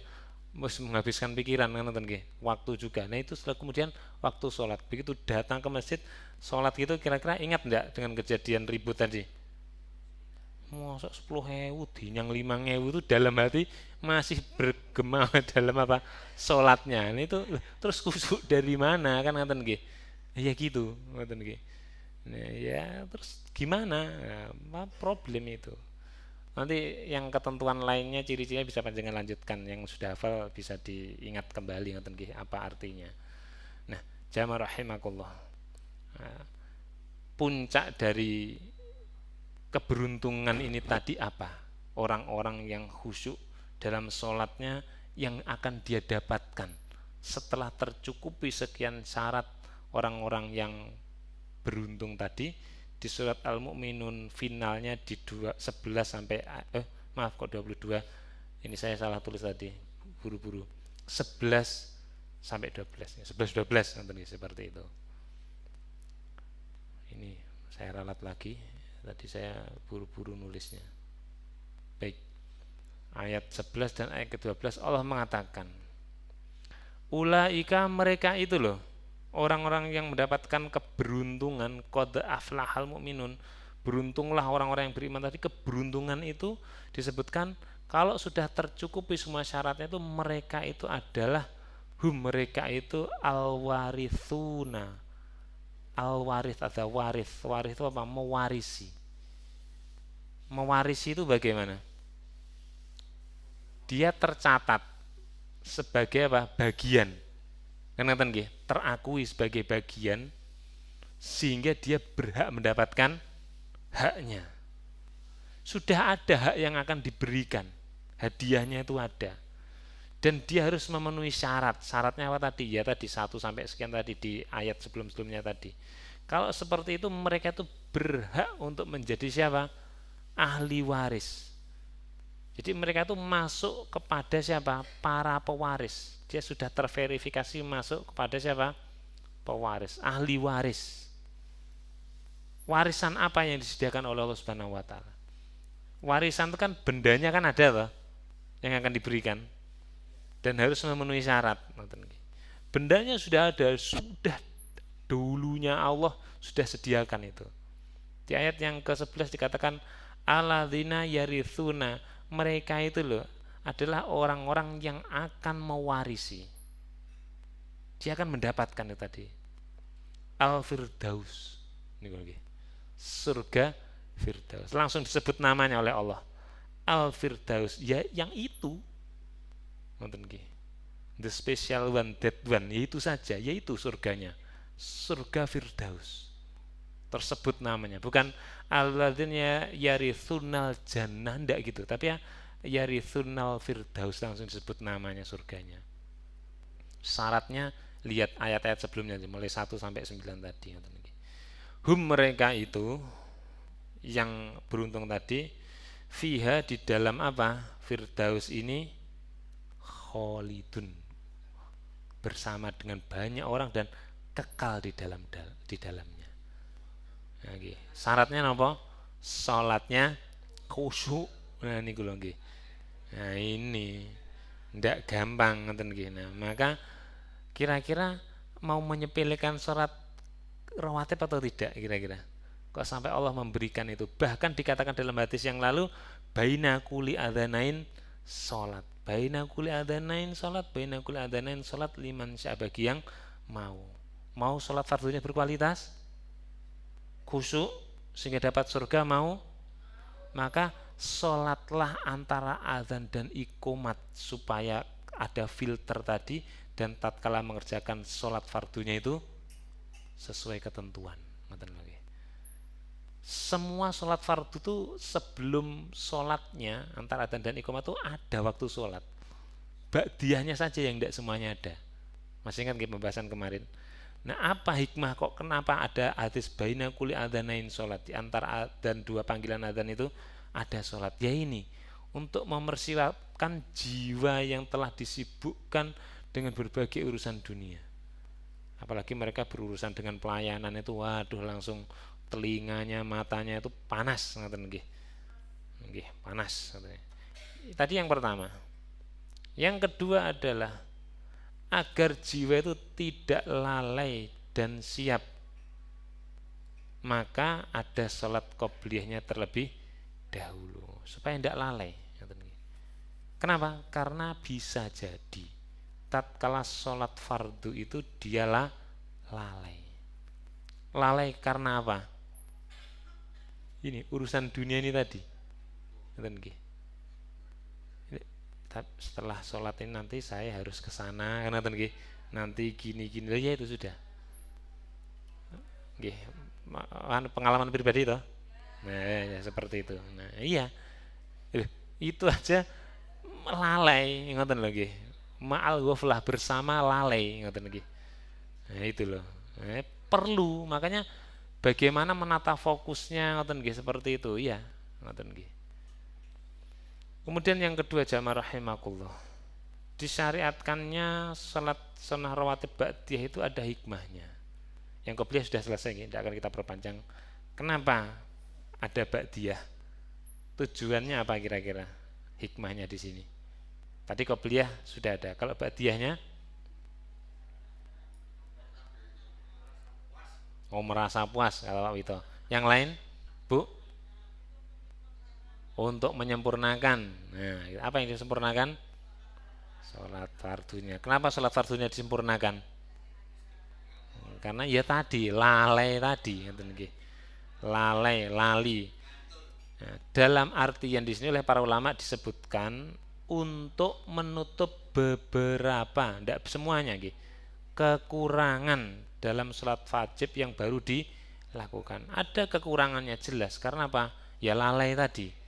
menghabiskan pikiran kan nonton nggih. Waktu juga. Nah, itu setelah kemudian waktu sholat. Begitu datang ke masjid sholat gitu, kira-kira ingat enggak dengan kejadian ribut tadi? Masa 10.000 dinyang 5.000 itu dalam hati masih bergema dalam apa? Sholatnya. Nah, itu terus khusyuk dari mana kan nonton nggih. Ya gitu nonton nggih. Nah, ya terus gimana? Nah, problem itu. Nanti yang ketentuan lainnya ciri-cirinya bisa panjangan lanjutkan, yang sudah hafal bisa diingat kembali nonton nggih apa artinya. Nah, jamaah rahimakumullah. Nah, puncak dari keberuntungan ini tadi apa? Orang-orang yang khusyuk dalam sholatnya yang akan dia dapatkan setelah tercukupi sekian syarat. Orang-orang yang beruntung tadi di surat Al-Mu'minun finalnya di 11 sampai maaf kok 22, ini saya salah tulis tadi buru-buru, 11 sampai 12 11-12 nanti seperti itu. Ini saya ralat lagi, tadi saya buru-buru nulisnya. Baik, ayat 11 dan ayat ke-12 Allah mengatakan ulaika, mereka itu loh orang-orang yang mendapatkan keberuntungan, qad aflahal mu'minun, beruntunglah orang-orang yang beriman tadi. Keberuntungan itu disebutkan kalau sudah tercukupi semua syaratnya itu mereka itu adalah mereka itu al-warithuna. Al-warith, ada waris itu apa? Mewarisi. Mewarisi itu bagaimana? Dia tercatat sebagai apa? Bagian. Kan terakui sebagai bagian, sehingga dia berhak mendapatkan haknya. Sudah ada hak yang akan diberikan, hadiahnya itu ada, dan dia harus memenuhi syarat. Syaratnya apa tadi? Ya tadi 1 sampai sekian tadi di ayat sebelum-sebelumnya tadi. Kalau seperti itu mereka itu berhak untuk menjadi siapa? Ahli waris. Jadi mereka itu masuk kepada siapa? Para pewaris. Dia sudah terverifikasi masuk kepada siapa? Pewaris, ahli waris. Warisan apa yang disediakan oleh Allah Subhanahu wa taala? Warisan itu kan bendanya kan ada loh yang akan diberikan dan harus memenuhi syarat. Bendanya sudah ada, sudah dulunya Allah sudah sediakan itu. Di ayat yang ke-11 dikatakan alladzina yarithuna, mereka itu loh adalah orang-orang yang akan mewarisi. Dia akan mendapatkan itu tadi. Al-Firdaus. Ini surga Firdaus. Langsung disebut namanya oleh Allah. Al-Firdaus, ya yang itu. The special one, that one, yaitu saja, yaitu surganya. Surga Firdaus. Tersebut namanya, bukan alladzina yarithunal jannah, enggak gitu, tapi ya yarithunal Firdaus, langsung disebut namanya surganya. Syaratnya lihat ayat-ayat sebelumnya mulai 1 sampai 9 tadi. Hum, mereka itu yang beruntung tadi, fiha, di dalam apa? Firdaus ini kholidun, bersama dengan banyak orang dan kekal di dalamnya. Syaratnya apa? Salatnya khusyuk. Nah ini gue lagi. Nah ini ndak gampang ngeten nggih. Nah, maka kira-kira mau menyepelekan sholat rawatib atau tidak kira-kira? Kok sampai Allah memberikan itu? Bahkan dikatakan dalam hadis yang lalu, baina kuli adzanain sholat. Baina kuli adzanain sholat, baina kuli adzanain sholat liman syaa, bagi yang mau. Mau sholat fardunya berkualitas, khusyuk sehingga dapat surga, mau, maka sholatlah antara azan dan iqomat supaya ada filter tadi, dan tatkala mengerjakan sholat fardunya itu sesuai ketentuan. Semua sholat fardu itu sebelum sholatnya antara adzan dan iqomat itu ada waktu sholat. Ba'diyahnya saja yang tidak semuanya ada. Masih ingat pembahasan kemarin? Nah, apa hikmah kok kenapa ada hadis baina kuli adzanain sholat, di antara adzan dua panggilan adzan itu ada sholat? Ya ini untuk mempersiapkan jiwa yang telah disibukkan dengan berbagai urusan dunia. Apalagi mereka berurusan dengan pelayanan itu, waduh, langsung telinganya, matanya itu panas, ngaten nggih. Nggih, panas katanya. Tadi yang pertama. Yang kedua adalah agar jiwa itu tidak lalai dan siap, maka ada sholat qobliyahnya terlebih dahulu supaya tidak lalai. Kenapa? Karena bisa jadi tatkala sholat fardu itu dialah lalai. Lalai karena apa? Ini urusan dunia ini tadi. Setelah sholat ini nanti saya harus ke sana, nanti gini-gini, ya itu sudah. Pengalaman pribadi toh. Nah, ya seperti itu. Nah, iya. Itu aja lalai, ngoten lho nggih. Ma'al ghaflah, bersama lalai, ngoten lagi. Nah, itu loh. Perlu, makanya bagaimana menata fokusnya, ngoten nggih, seperti itu. Iya, ngoten nggih. Kemudian yang kedua, jamaah rahimakumullah, disyariatkannya salat sunnah rawatib ba'diyah itu ada hikmahnya. Yang qobliyah sudah selesai, tidak akan kita perpanjang. Kenapa ada ba'diyah? Tujuannya apa kira-kira? Hikmahnya di sini. Tadi qobliyah sudah ada. Kalau ba'diyahnya, merasa puas kalau itu. Yang lain, Bu? Untuk menyempurnakan. Nah, apa yang disempurnakan? Sholat fardunya. Kenapa sholat fardunya disempurnakan? Karena ya tadi lalai tadi, lalai, lali. Nah, dalam artian di sini oleh para ulama disebutkan untuk menutup beberapa, tidak semuanya, kekurangan dalam sholat wajib yang baru dilakukan. Ada kekurangannya jelas. Karena apa? Ya lalai tadi.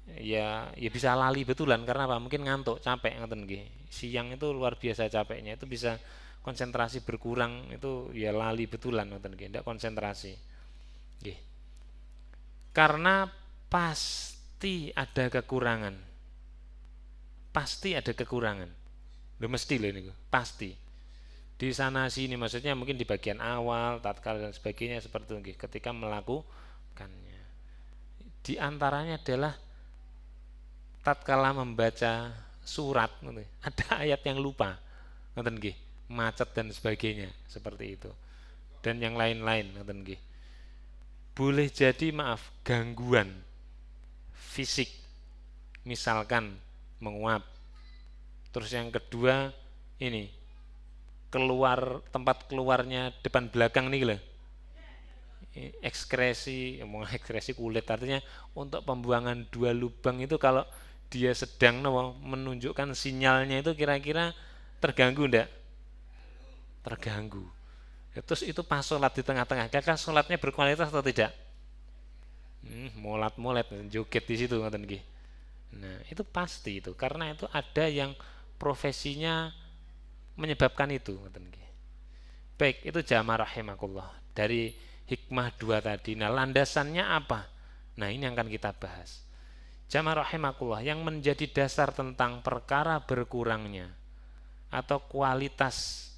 ya bisa lali betulan karena apa? Mungkin ngantuk, capek ngoten nggih. Siang itu luar biasa capeknya, itu bisa konsentrasi berkurang, itu ya lali betulan ngoten nggih, ndak konsentrasi. Nggih. Karena pasti ada kekurangan. Pasti ada kekurangan. Loh mesti loh ini, pasti. Di sana sini maksudnya mungkin di bagian awal, tatkala dan sebagainya seperti itu nggih, ketika melakukannya. Di antaranya adalah tatkala membaca surat ada ayat yang lupa ngoten nggih, macet dan sebagainya seperti itu dan yang lain-lain ngoten nggih. Boleh jadi maaf gangguan fisik, misalkan menguap. Terus yang kedua ini keluar, tempat keluarnya depan belakang nih loh, ekskresi, ekskresi kulit, artinya untuk pembuangan dua lubang itu kalau dia sedang menunjukkan sinyalnya itu kira-kira terganggu enggak? Terganggu. Ya, terus itu pas sholat di tengah-tengah, kakak sholatnya berkualitas atau tidak? Molat-molet, joget di situ ngoten nggih. Nah, itu pasti itu karena itu ada yang profesinya menyebabkan itu ngoten nggih. Baik, itu jamaah rahimakumullah. Dari hikmah dua tadi. Nah, landasannya apa? Nah, ini yang akan kita bahas. Jamaah rahimakumullah, yang menjadi dasar tentang perkara berkurangnya atau kualitas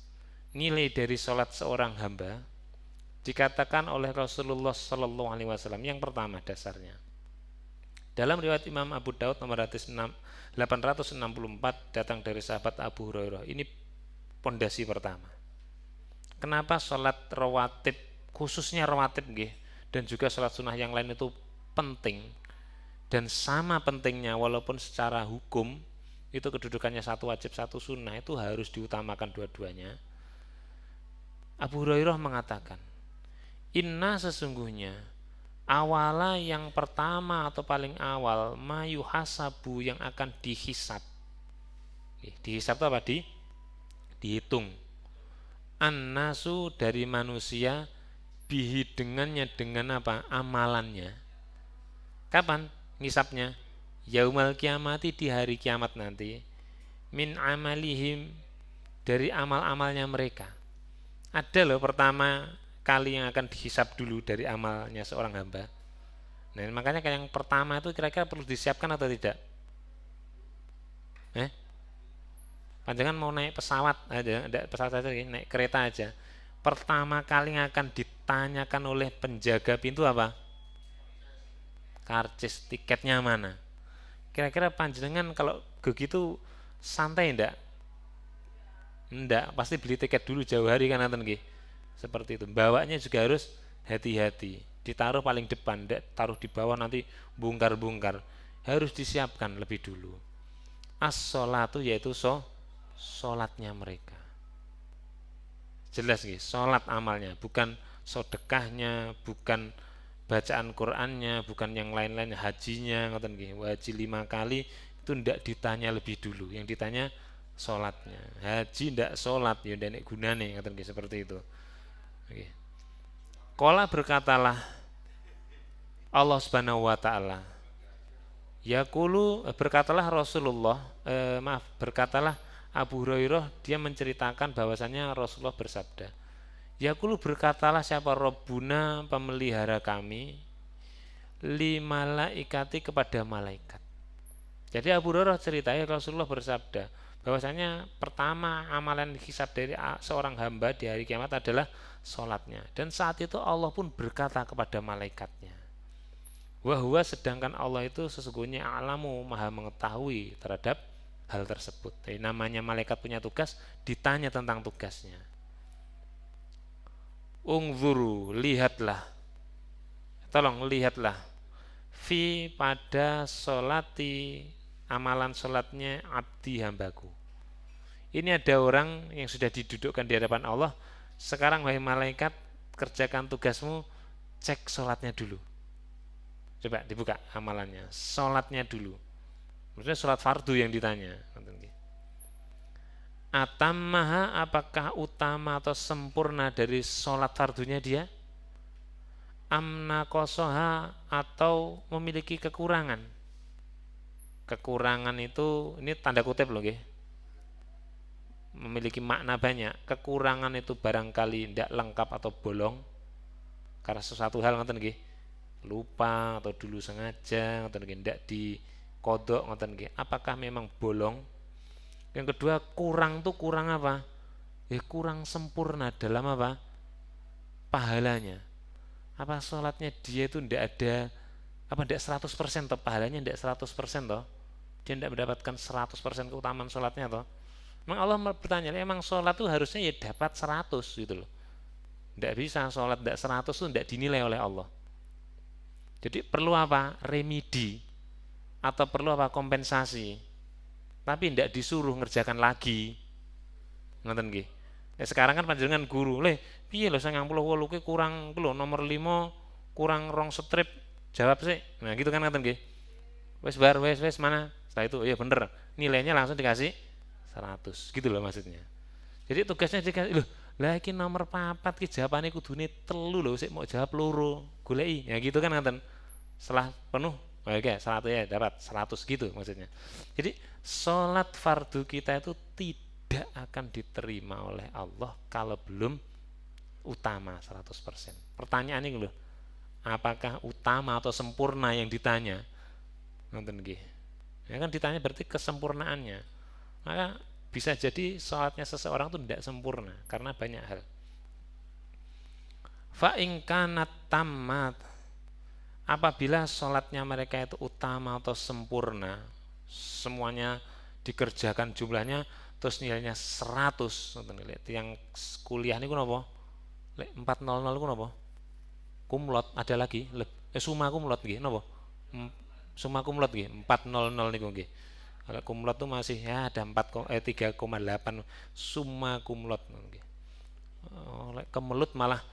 nilai dari sholat seorang hamba dikatakan oleh Rasulullah Shallallahu Alaihi Wasallam. Yang pertama dasarnya dalam riwayat Imam Abu Daud nomor 864 datang dari sahabat Abu Hurairah. Ini pondasi pertama. Kenapa sholat rawatib, khususnya rawatib nggih, dan juga sholat sunnah yang lain itu penting dan sama pentingnya walaupun secara hukum itu kedudukannya satu wajib satu sunnah, itu harus diutamakan dua-duanya. Abu Hurairah mengatakan, inna sesungguhnya awala yang pertama atau paling awal mayu hasabu yang akan dihisab. Dihisab itu apa? Dihitung. An-nasu dari manusia bihi dengannya, dengan apa? Amalannya. Kapan ngisapnya? Yaumal kiamati, di hari kiamat nanti. Min amalihim, dari amal-amalnya mereka. Ada loh pertama kali yang akan dihisap dulu dari amalnya seorang hamba. Nah, makanya kayak yang pertama itu kira-kira perlu disiapkan atau tidak? Panjangan mau naik pesawat aja, enggak pesawat aja, naik kereta aja. Pertama kali yang akan ditanyakan oleh penjaga pintu apa? Karcis, tiketnya mana? Kira-kira panjenengan kalau begitu santai enggak? Enggak, pasti beli tiket dulu jauh hari kan nonton nggih. Seperti itu. Bawanya juga harus hati-hati. Ditaruh paling depan, enggak taruh di bawah nanti bungkar-bungkar. Harus disiapkan lebih dulu. As-sholatu yaitu sholatnya mereka. Jelas nggih, sholat amalnya, bukan sedekahnya, bukan bacaan Qur'annya, bukan yang lain-lain, hajinya ngoten nggih. Haji 5 kali itu ndak ditanya lebih dulu, yang ditanya sholatnya. Haji ndak sholat ya ndak gunane ngoten nggih, seperti itu. Nggih. Qala berkatalah Allah Subhanahu wa taala. Yaqulu, berkatalah Rasulullah, berkatalah Abu Hurairah, dia menceritakan bahwasannya Rasulullah bersabda. Yaqulu, berkatalah siapa? Rabbuna, pemelihara kami, li malaikati, kepada malaikat. Jadi Abu Hurairah ceritanya Rasulullah bersabda bahwasanya pertama amalan hisab dari seorang hamba di hari kiamat adalah sholatnya. Dan saat itu Allah pun berkata kepada malaikatnya, wahwa, sedangkan Allah itu sesungguhnya alamu, maha mengetahui terhadap hal tersebut. Jadi namanya malaikat punya tugas, ditanya tentang tugasnya. Ungzuru, lihatlah, tolong lihatlah, fi, pada sholati, amalan sholatnya abdi, hambaku. Ini ada orang yang sudah didudukkan di hadapan Allah. Sekarang wahai malaikat, kerjakan tugasmu, cek sholatnya dulu. Coba dibuka amalannya, sholatnya dulu. Maksudnya sholat fardu yang ditanya. Atammaha, apakah utama atau sempurna dari sholat fardunya dia? Amna kosoha, atau memiliki kekurangan? Kekurangan itu ini tanda kutip loh nggih. Memiliki makna banyak. Kekurangan itu barangkali tidak lengkap atau bolong karena sesuatu hal ngoten nggih. Lupa atau dulu sengaja ngoten nggih, ndak dikodok ngoten nggih. Apakah memang bolong? Yang kedua, kurang tuh kurang apa? Ya kurang sempurna dalam apa? Pahalanya. Apa sholatnya dia itu ndak ada apa ndak 100% toh pahalanya ndak 100% toh? Dia ndak mendapatkan 100% keutamaan sholatnya toh? Memang Allah bertanya, emang sholat tuh harusnya ya dapat 100 gitu loh. Ndak bisa sholat ndak 100 tuh ndak dinilai oleh Allah. Jadi perlu apa? Remedi atau perlu apa? Kompensasi. Tapi ndak disuruh ngerjakan lagi. Ngoten nggih. Sekarang kan panjenengan guru, piye lho 98 ki kurang ku lho nomor 5 kurang rong strip. Jawab sih. Nah, gitu kan ngoten nggih. Wes mana? Setelah itu ya bener. Nilainya langsung dikasih 100. Gitu loh maksudnya. Jadi tugasnya dikasih loh, lah iki nomor 4 ki jawabane kudune 3 lho, sik mau jawab loro. Goleki. Ya gitu kan ngoten. Setelah penuh, oke, 100 ya dapat 100 gitu maksudnya. Jadi sholat fardu kita itu tidak akan diterima oleh Allah kalau belum utama 100%. Pertanyaan ini loh, apakah utama atau sempurna yang ditanya? Nonton nggih. Ya kan ditanya berarti kesempurnaannya. Maka bisa jadi sholatnya seseorang itu tidak sempurna karena banyak hal. Fa in kanat tammat, apabila sholatnya mereka itu utama atau sempurna, semuanya dikerjakan jumlahnya terus nilainya 100. Yang kuliah ini apa? 400 itu apa? Kumlot ada lagi summa kumlot nggih napa? Summa kumlot nggih 400 niku nggih. Kalau kumlot tuh masih ya ada 3,8 summa kumlot nggih. Kemelut malah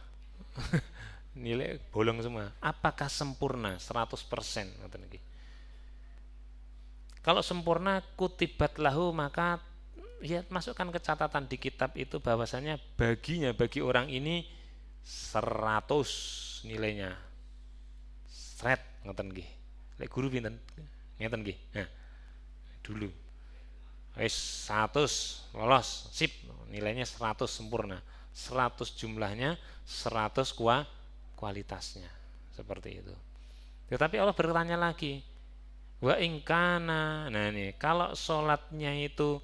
nilai bolong semua. Apakah sempurna 100% ngoten nggih. Kalau sempurna kutibat lahu maka ya masukkan ke catatan di kitab itu bahwasanya bagi orang ini 100 nilainya. Sret ngoten nggih. Lek guru pinten? Ngeten nggih. Nah, dulu. Wis 100 lolos, sip. Nilainya 100 sempurna. 100 jumlahnya, 100 kualitasnya. Seperti itu. Tetapi Allah bertanya lagi, wa ingkana. Nah ini, kalau sholatnya itu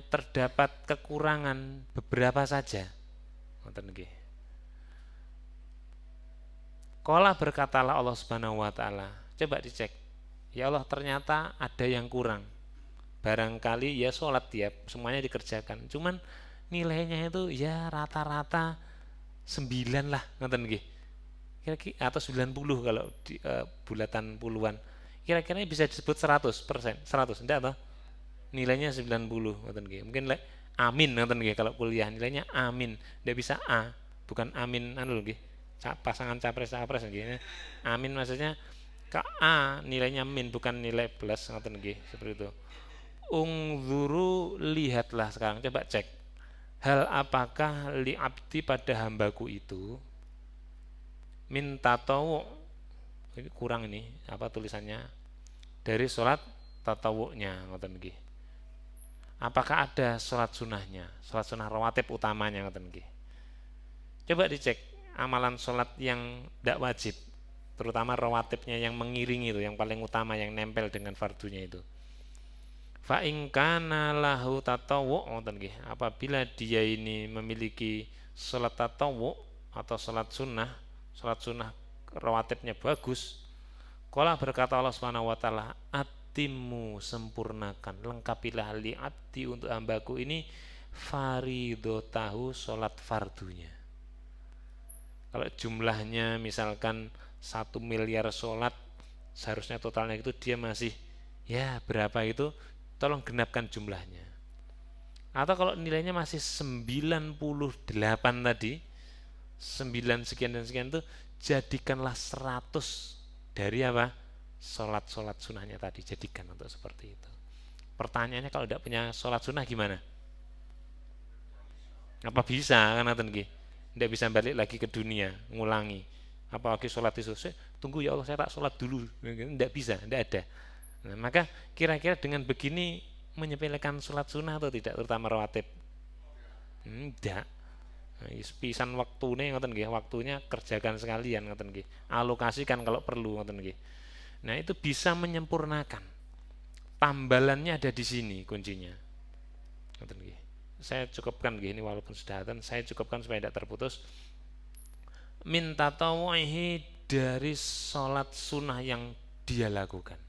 terdapat kekurangan beberapa saja. Ngoten nggih. Qala berkatalah Allah Subhanahu wa taala, coba dicek. Ya Allah, ternyata ada yang kurang. Barangkali ya sholat tiap semuanya dikerjakan. Cuman nilainya itu ya rata-rata 9 lah, ngoten nggih. Kira-kira atau 90 kalau di, bulatan puluhan. Kira-kira bisa disebut 100%, 100 enggak toh? Nilainya 90 ngoten nggih. Mungkin amin ngoten nggih kalau kuliah nilainya amin. Enggak bisa A, bukan amin anu nggih. Pasangan capres nggih. Amin maksudnya ke A nilainya min bukan nilai plus ngoten nggih, seperti itu. Ungzuru, lihatlah sekarang, coba cek. Hal apakah li abdi pada hambaku itu minta tawu, ini kurang ini apa tulisannya dari sholat tatawunya ngoten nggih. Apakah ada sholat sunnahnya, sholat sunnah rawatib utamanya ngoten nggih. Coba dicek amalan sholat yang tidak wajib, terutama rawatibnya yang mengiringi itu, yang paling utama yang nempel dengan fardunya itu. Fa in kana lahu tatawwu, apabila dia ini memiliki sholat tatawwu atau sholat sunnah rawatibnya bagus, qala berkata Allah Subhanahu wa taala, atimmu, sempurnakan, lengkapilah li abdi, untuk hambaku ini faridotahu, sholat fardunya. Kalau jumlahnya misalkan 1 miliar sholat, seharusnya totalnya itu dia masih ya berapa itu, tolong genapkan jumlahnya. Atau kalau nilainya masih 98 tadi, 9 sekian dan sekian itu, jadikanlah 100 dari apa? Sholat sunnahnya tadi, jadikan untuk seperti itu. Pertanyaannya, kalau tidak punya sholat sunnah gimana? Apa bisa kan nggih? Tidak bisa balik lagi ke dunia, ngulangi. Apalagi sholat itu, tunggu ya Allah, saya tak sholat dulu. Tidak bisa, tidak ada. Nah, maka kira-kira dengan begini menyepelekan sholat sunnah atau tidak, terutama rawatib? Tidak. Nah, pisan waktune ngoten nggih, waktunya kerjakan sekalian ngoten nggih. Alokasikan kalau perlu ngoten nggih. Nah, itu bisa menyempurnakan. Tambalannya ada di sini kuncinya. Ngoten nggih. Saya cukupkan nggih ini walaupun sudah adzan, saya cukupkan supaya tidak terputus. Minta tawahi dari sholat sunnah yang dia lakukan,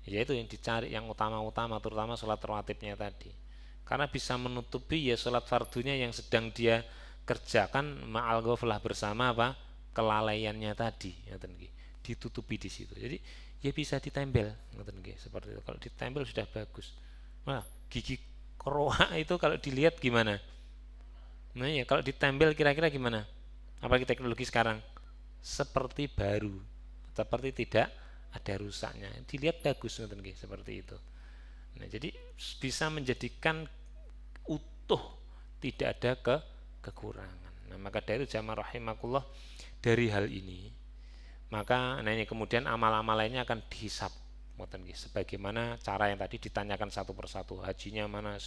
yaitu yang dicari yang utama-utama, terutama sholat rawatibnya tadi, karena bisa menutupi ya sholat fardunya yang sedang dia kerjakan ma'al ghaflah, bersama apa kelalaiannya tadi, ditutupi di situ. Jadi ya bisa ditempel seperti itu. Kalau ditempel sudah bagus. Nah, gigi kroa itu kalau dilihat gimana? Nah ya, kalau ditempel kira-kira gimana? Apalagi teknologi sekarang seperti baru, seperti tidak ada rusaknya, dilihat bagus seperti itu. Nah, jadi bisa menjadikan utuh, tidak ada kekurangan. Nah, maka dari itu jamaah rahimakumullah, dari hal ini maka ini kemudian amal-amal lainnya akan dihisap sebagaimana cara yang tadi ditanyakan satu persatu, hajinya mana,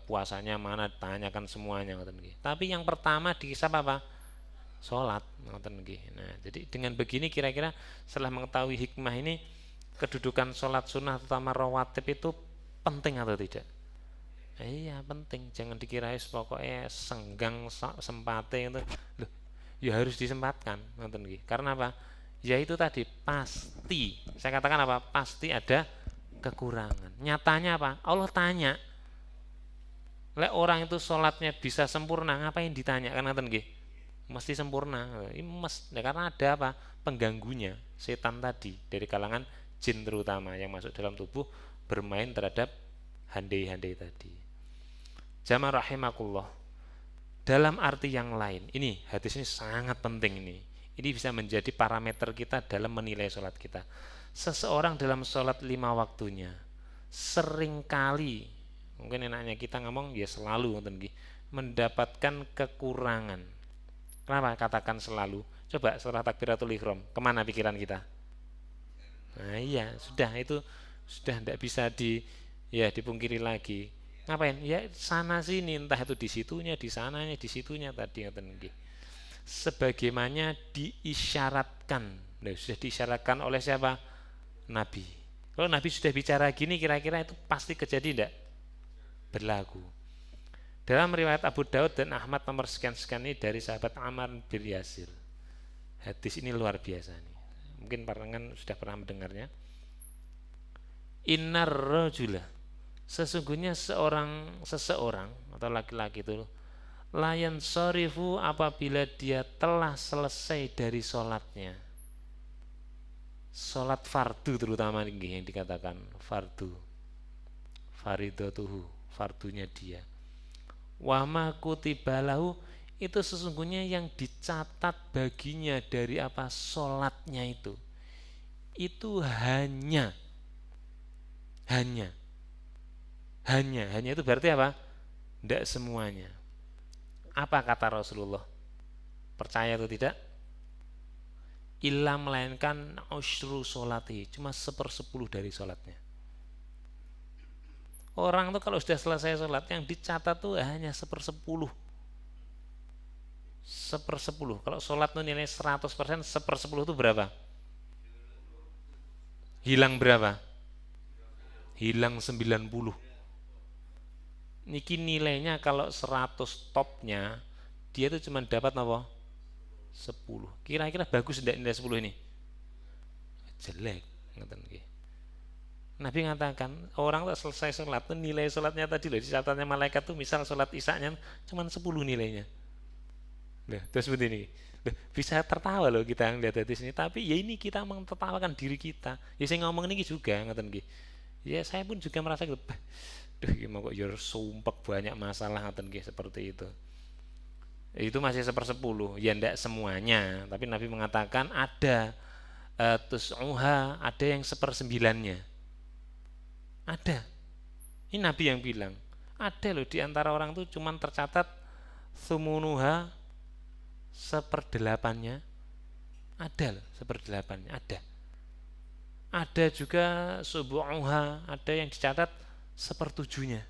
puasanya mana, tanyakan semuanya. Tapi yang pertama dihisap apa? Sholat. Nah, jadi dengan begini kira-kira setelah mengetahui hikmah ini, kedudukan sholat sunnah terutama rawatib itu penting atau tidak? Iya penting, jangan dikira pokoknya senggang sempate itu loh, ya harus disempatkan. Karena apa? Ya itu tadi, pasti saya katakan apa? Pasti ada kekurangan. Nyatanya apa? Allah tanya. Lek orang itu sholatnya bisa sempurna, ngapain ditanya? Kan mesti sempurna. Karena ada apa? Pengganggunya, setan tadi dari kalangan jin terutama yang masuk dalam tubuh bermain terhadap handai-handai tadi. Jamaah rahimakumullah. Dalam arti yang lain, ini hadis ini sangat penting ini. Ini bisa menjadi parameter kita dalam menilai sholat kita. Seseorang dalam sholat 5 waktunya seringkali, mungkin enaknya kita ngomong ya selalu mendapatkan kekurangan. Kenapa katakan selalu? Coba setelah takbiratul ihram, kemana pikiran kita? Nah iya, sudah itu sudah tidak bisa dipungkiri lagi. Ngapain? Ya sana sini, entah itu di situnya, di sananya, di situnya tadi. Sebagaimana diisyaratkan. Nah, sudah diisyaratkan oleh siapa? Nabi. Kalau Nabi sudah bicara gini, kira-kira itu pasti kejadian tidak? Berlaku. Dalam riwayat Abu Daud dan Ahmad nomor sekian-sekian ini dari sahabat Ammar bin Yasir. Hadis ini luar biasa nih. Mungkin parangan sudah pernah mendengarnya. Innar rajula, sesungguhnya seseorang atau laki-laki itu layan sorifu apabila dia telah selesai dari sholatnya. Sholat fardu terutama yang dikatakan fardu, faridatuhu, fardunya dia. Wama kutibalahu, itu sesungguhnya yang dicatat baginya dari apa? Sholatnya itu hanya itu berarti apa? Tidak semuanya. Apa kata Rasulullah? Percaya atau tidak? Illa melainkan usyru sholati, cuma 1/10 dari sholatnya. Orang tuh kalau sudah selesai sholat, yang dicatat tuh hanya 1/10. 1/10. Kalau sholat tuh nilai 100%, 1/10 itu berapa? Hilang berapa? Hilang 90. Niki nilainya kalau 100 topnya, dia tuh cuma dapat apa? 10. Kira-kira bagus tidak nilai 10 ini? Jelek. Nabi mengatakan orang tak selesai sholat tuh nilai sholatnya tadi loh, di catatannya malaikat tuh misal sholat isanya cuma 10 nilainya. Nah, terus begini, bisa tertawa loh kita yang lihat di sini, tapi ya ini kita mentertawakan diri kita. Ya saya ngomong ini juga ngoten nggih. Ya saya pun juga merasa gitu. Duh, gimana kok ya sumpek banyak masalah ngoten nggih seperti itu. Itu masih 1/10, ya ndak semuanya, tapi Nabi mengatakan ada tus'uha, ada yang 1/9-nya. Ada. Ini Nabi yang bilang. Ada loh di antara orang tuh cuman tercatat sumunuha 1/8-nya. Ada loh 1/8-nya, ada. ada juga subu'uha, ada yang dicatat sepertujuhnya.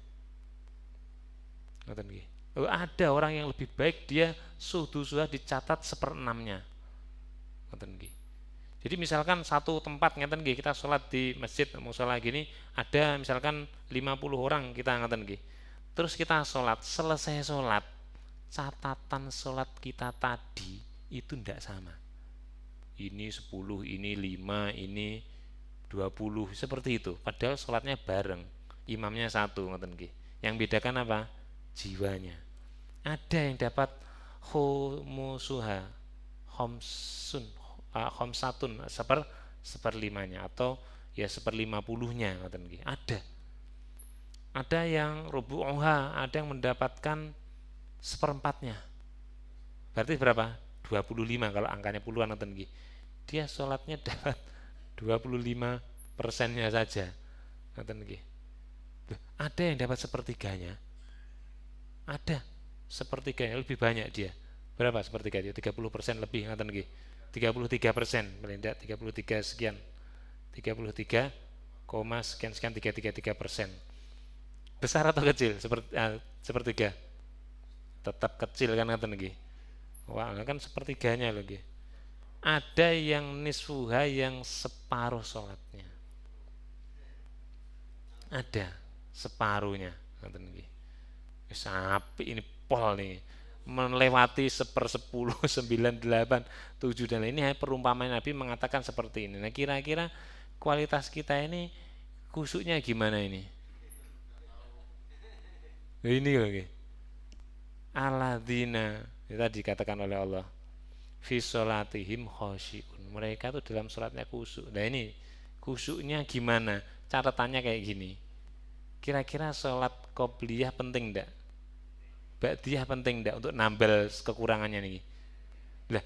Ada orang yang lebih baik dia sudusuha dicatat seperenamnya. Jadi misalkan satu tempat ngeten nggih, kita sholat di masjid musala gini, ada misalkan 50 orang kita ngeten nggih. Terus kita sholat, selesai sholat, catatan sholat kita tadi itu tidak sama. Ini 10, ini 5, ini 20, seperti itu. Padahal sholatnya bareng, imamnya satu ngeten nggih. Yang bedakan apa? Jiwanya. Ada yang dapat khumusuha, khomsun, khomsatun, seperlimanya, atau ya seperlima puluhnya. Ada yang rubu'uha, ada yang mendapatkan seperempatnya. Berarti berapa? 25 kalau angkanya puluhan. Dia sholatnya dapat 25%-nya saja. Ada yang dapat sepertiganya. Ada sepertiganya, lebih banyak dia. Berapa sepertiganya? 30% lebih. 33%, paling tidak 33 sekian, 33, sekian sekian 333%. Besar atau kecil? Sepertiga. Tetap kecil kan Wah, kan sepertiganya lagi. Ada yang nisfuha, yang separuh sholatnya. Ada separuhnya. Sapi ini pol nih, melewati 1/10, 9, 8, 7 dan ini perumpamaan Nabi mengatakan seperti ini. Nah, kira-kira kualitas kita ini khusyuknya gimana ini? Ini lagi. Alladzina, tadi dikatakan oleh Allah, fi sholatihim khosyi'un. Mereka tuh dalam sholatnya khusyuk. Nah, ini khusyuknya gimana? Catatannya kayak gini. Kira-kira sholat qobliyah penting enggak? Ba'diyah penting enggak untuk nambal kekurangannya nih? Lah,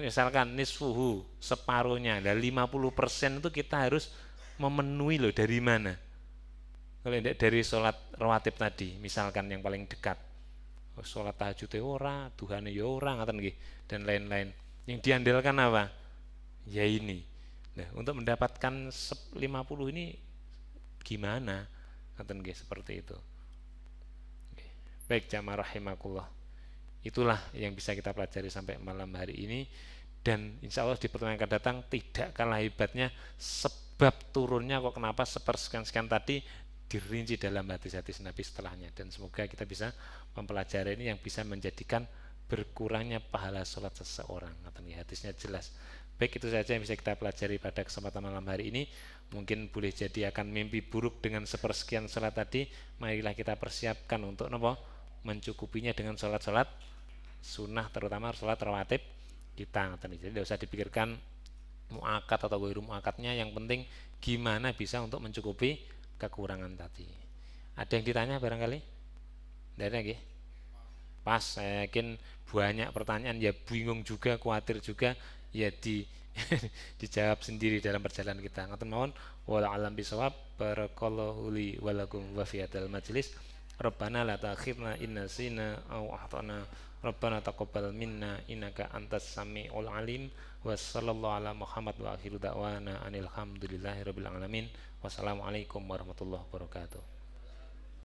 misalkan nisfuhu, separuhnya. Lah 50% itu kita harus memenuhi loh, dari mana? Kalau tidak dari sholat rawatib tadi, misalkan yang paling dekat. Sholat tahajud ya ora, Tuhan ya ora, dan lain-lain. Yang diandalkan apa? Ya ini. Nah, untuk mendapatkan 50 ini gimana? Seperti itu. Baik jamaah rahimakumullah, itulah yang bisa kita pelajari sampai malam hari ini, dan insya Allah di pertemuan yang akan datang tidak kalah hebatnya sebab turunnya kok kenapa sepersekian-sekian tadi dirinci dalam hadis-hadis Nabi setelahnya, dan semoga kita bisa mempelajari ini yang bisa menjadikan berkurangnya pahala sholat seseorang. Hadisnya jelas. Baik, itu saja yang bisa kita pelajari pada kesempatan malam hari ini. Mungkin boleh jadi akan mimpi buruk dengan sepersekian sholat tadi. Marilah kita persiapkan untuk mencukupinya dengan sholat-sholat sunnah, terutama sholat rawatib kita. Jadi tidak usah dipikirkan muakat atau ghairu muakatnya, yang penting gimana bisa untuk mencukupi kekurangan tadi. Ada yang ditanya barangkali? Tidak ada lagi? Pas, saya yakin banyak pertanyaan, ya bingung juga, khawatir juga, ya dijawab sendiri dalam perjalanan kita. Ngaten mawon, wala alam bisawab, barakallahu li walakum wa fi hadzal majlis. Rabbana la ta'khidna in nasina aw akhtana. Rabbana taqabbal minna innaka antas samiul alim. Wa sallallahu ala Muhammad wa akhiru da'wana anil hamdulillahi rabbil alamin. Wassalamualaikum warahmatullahi wabarakatuh.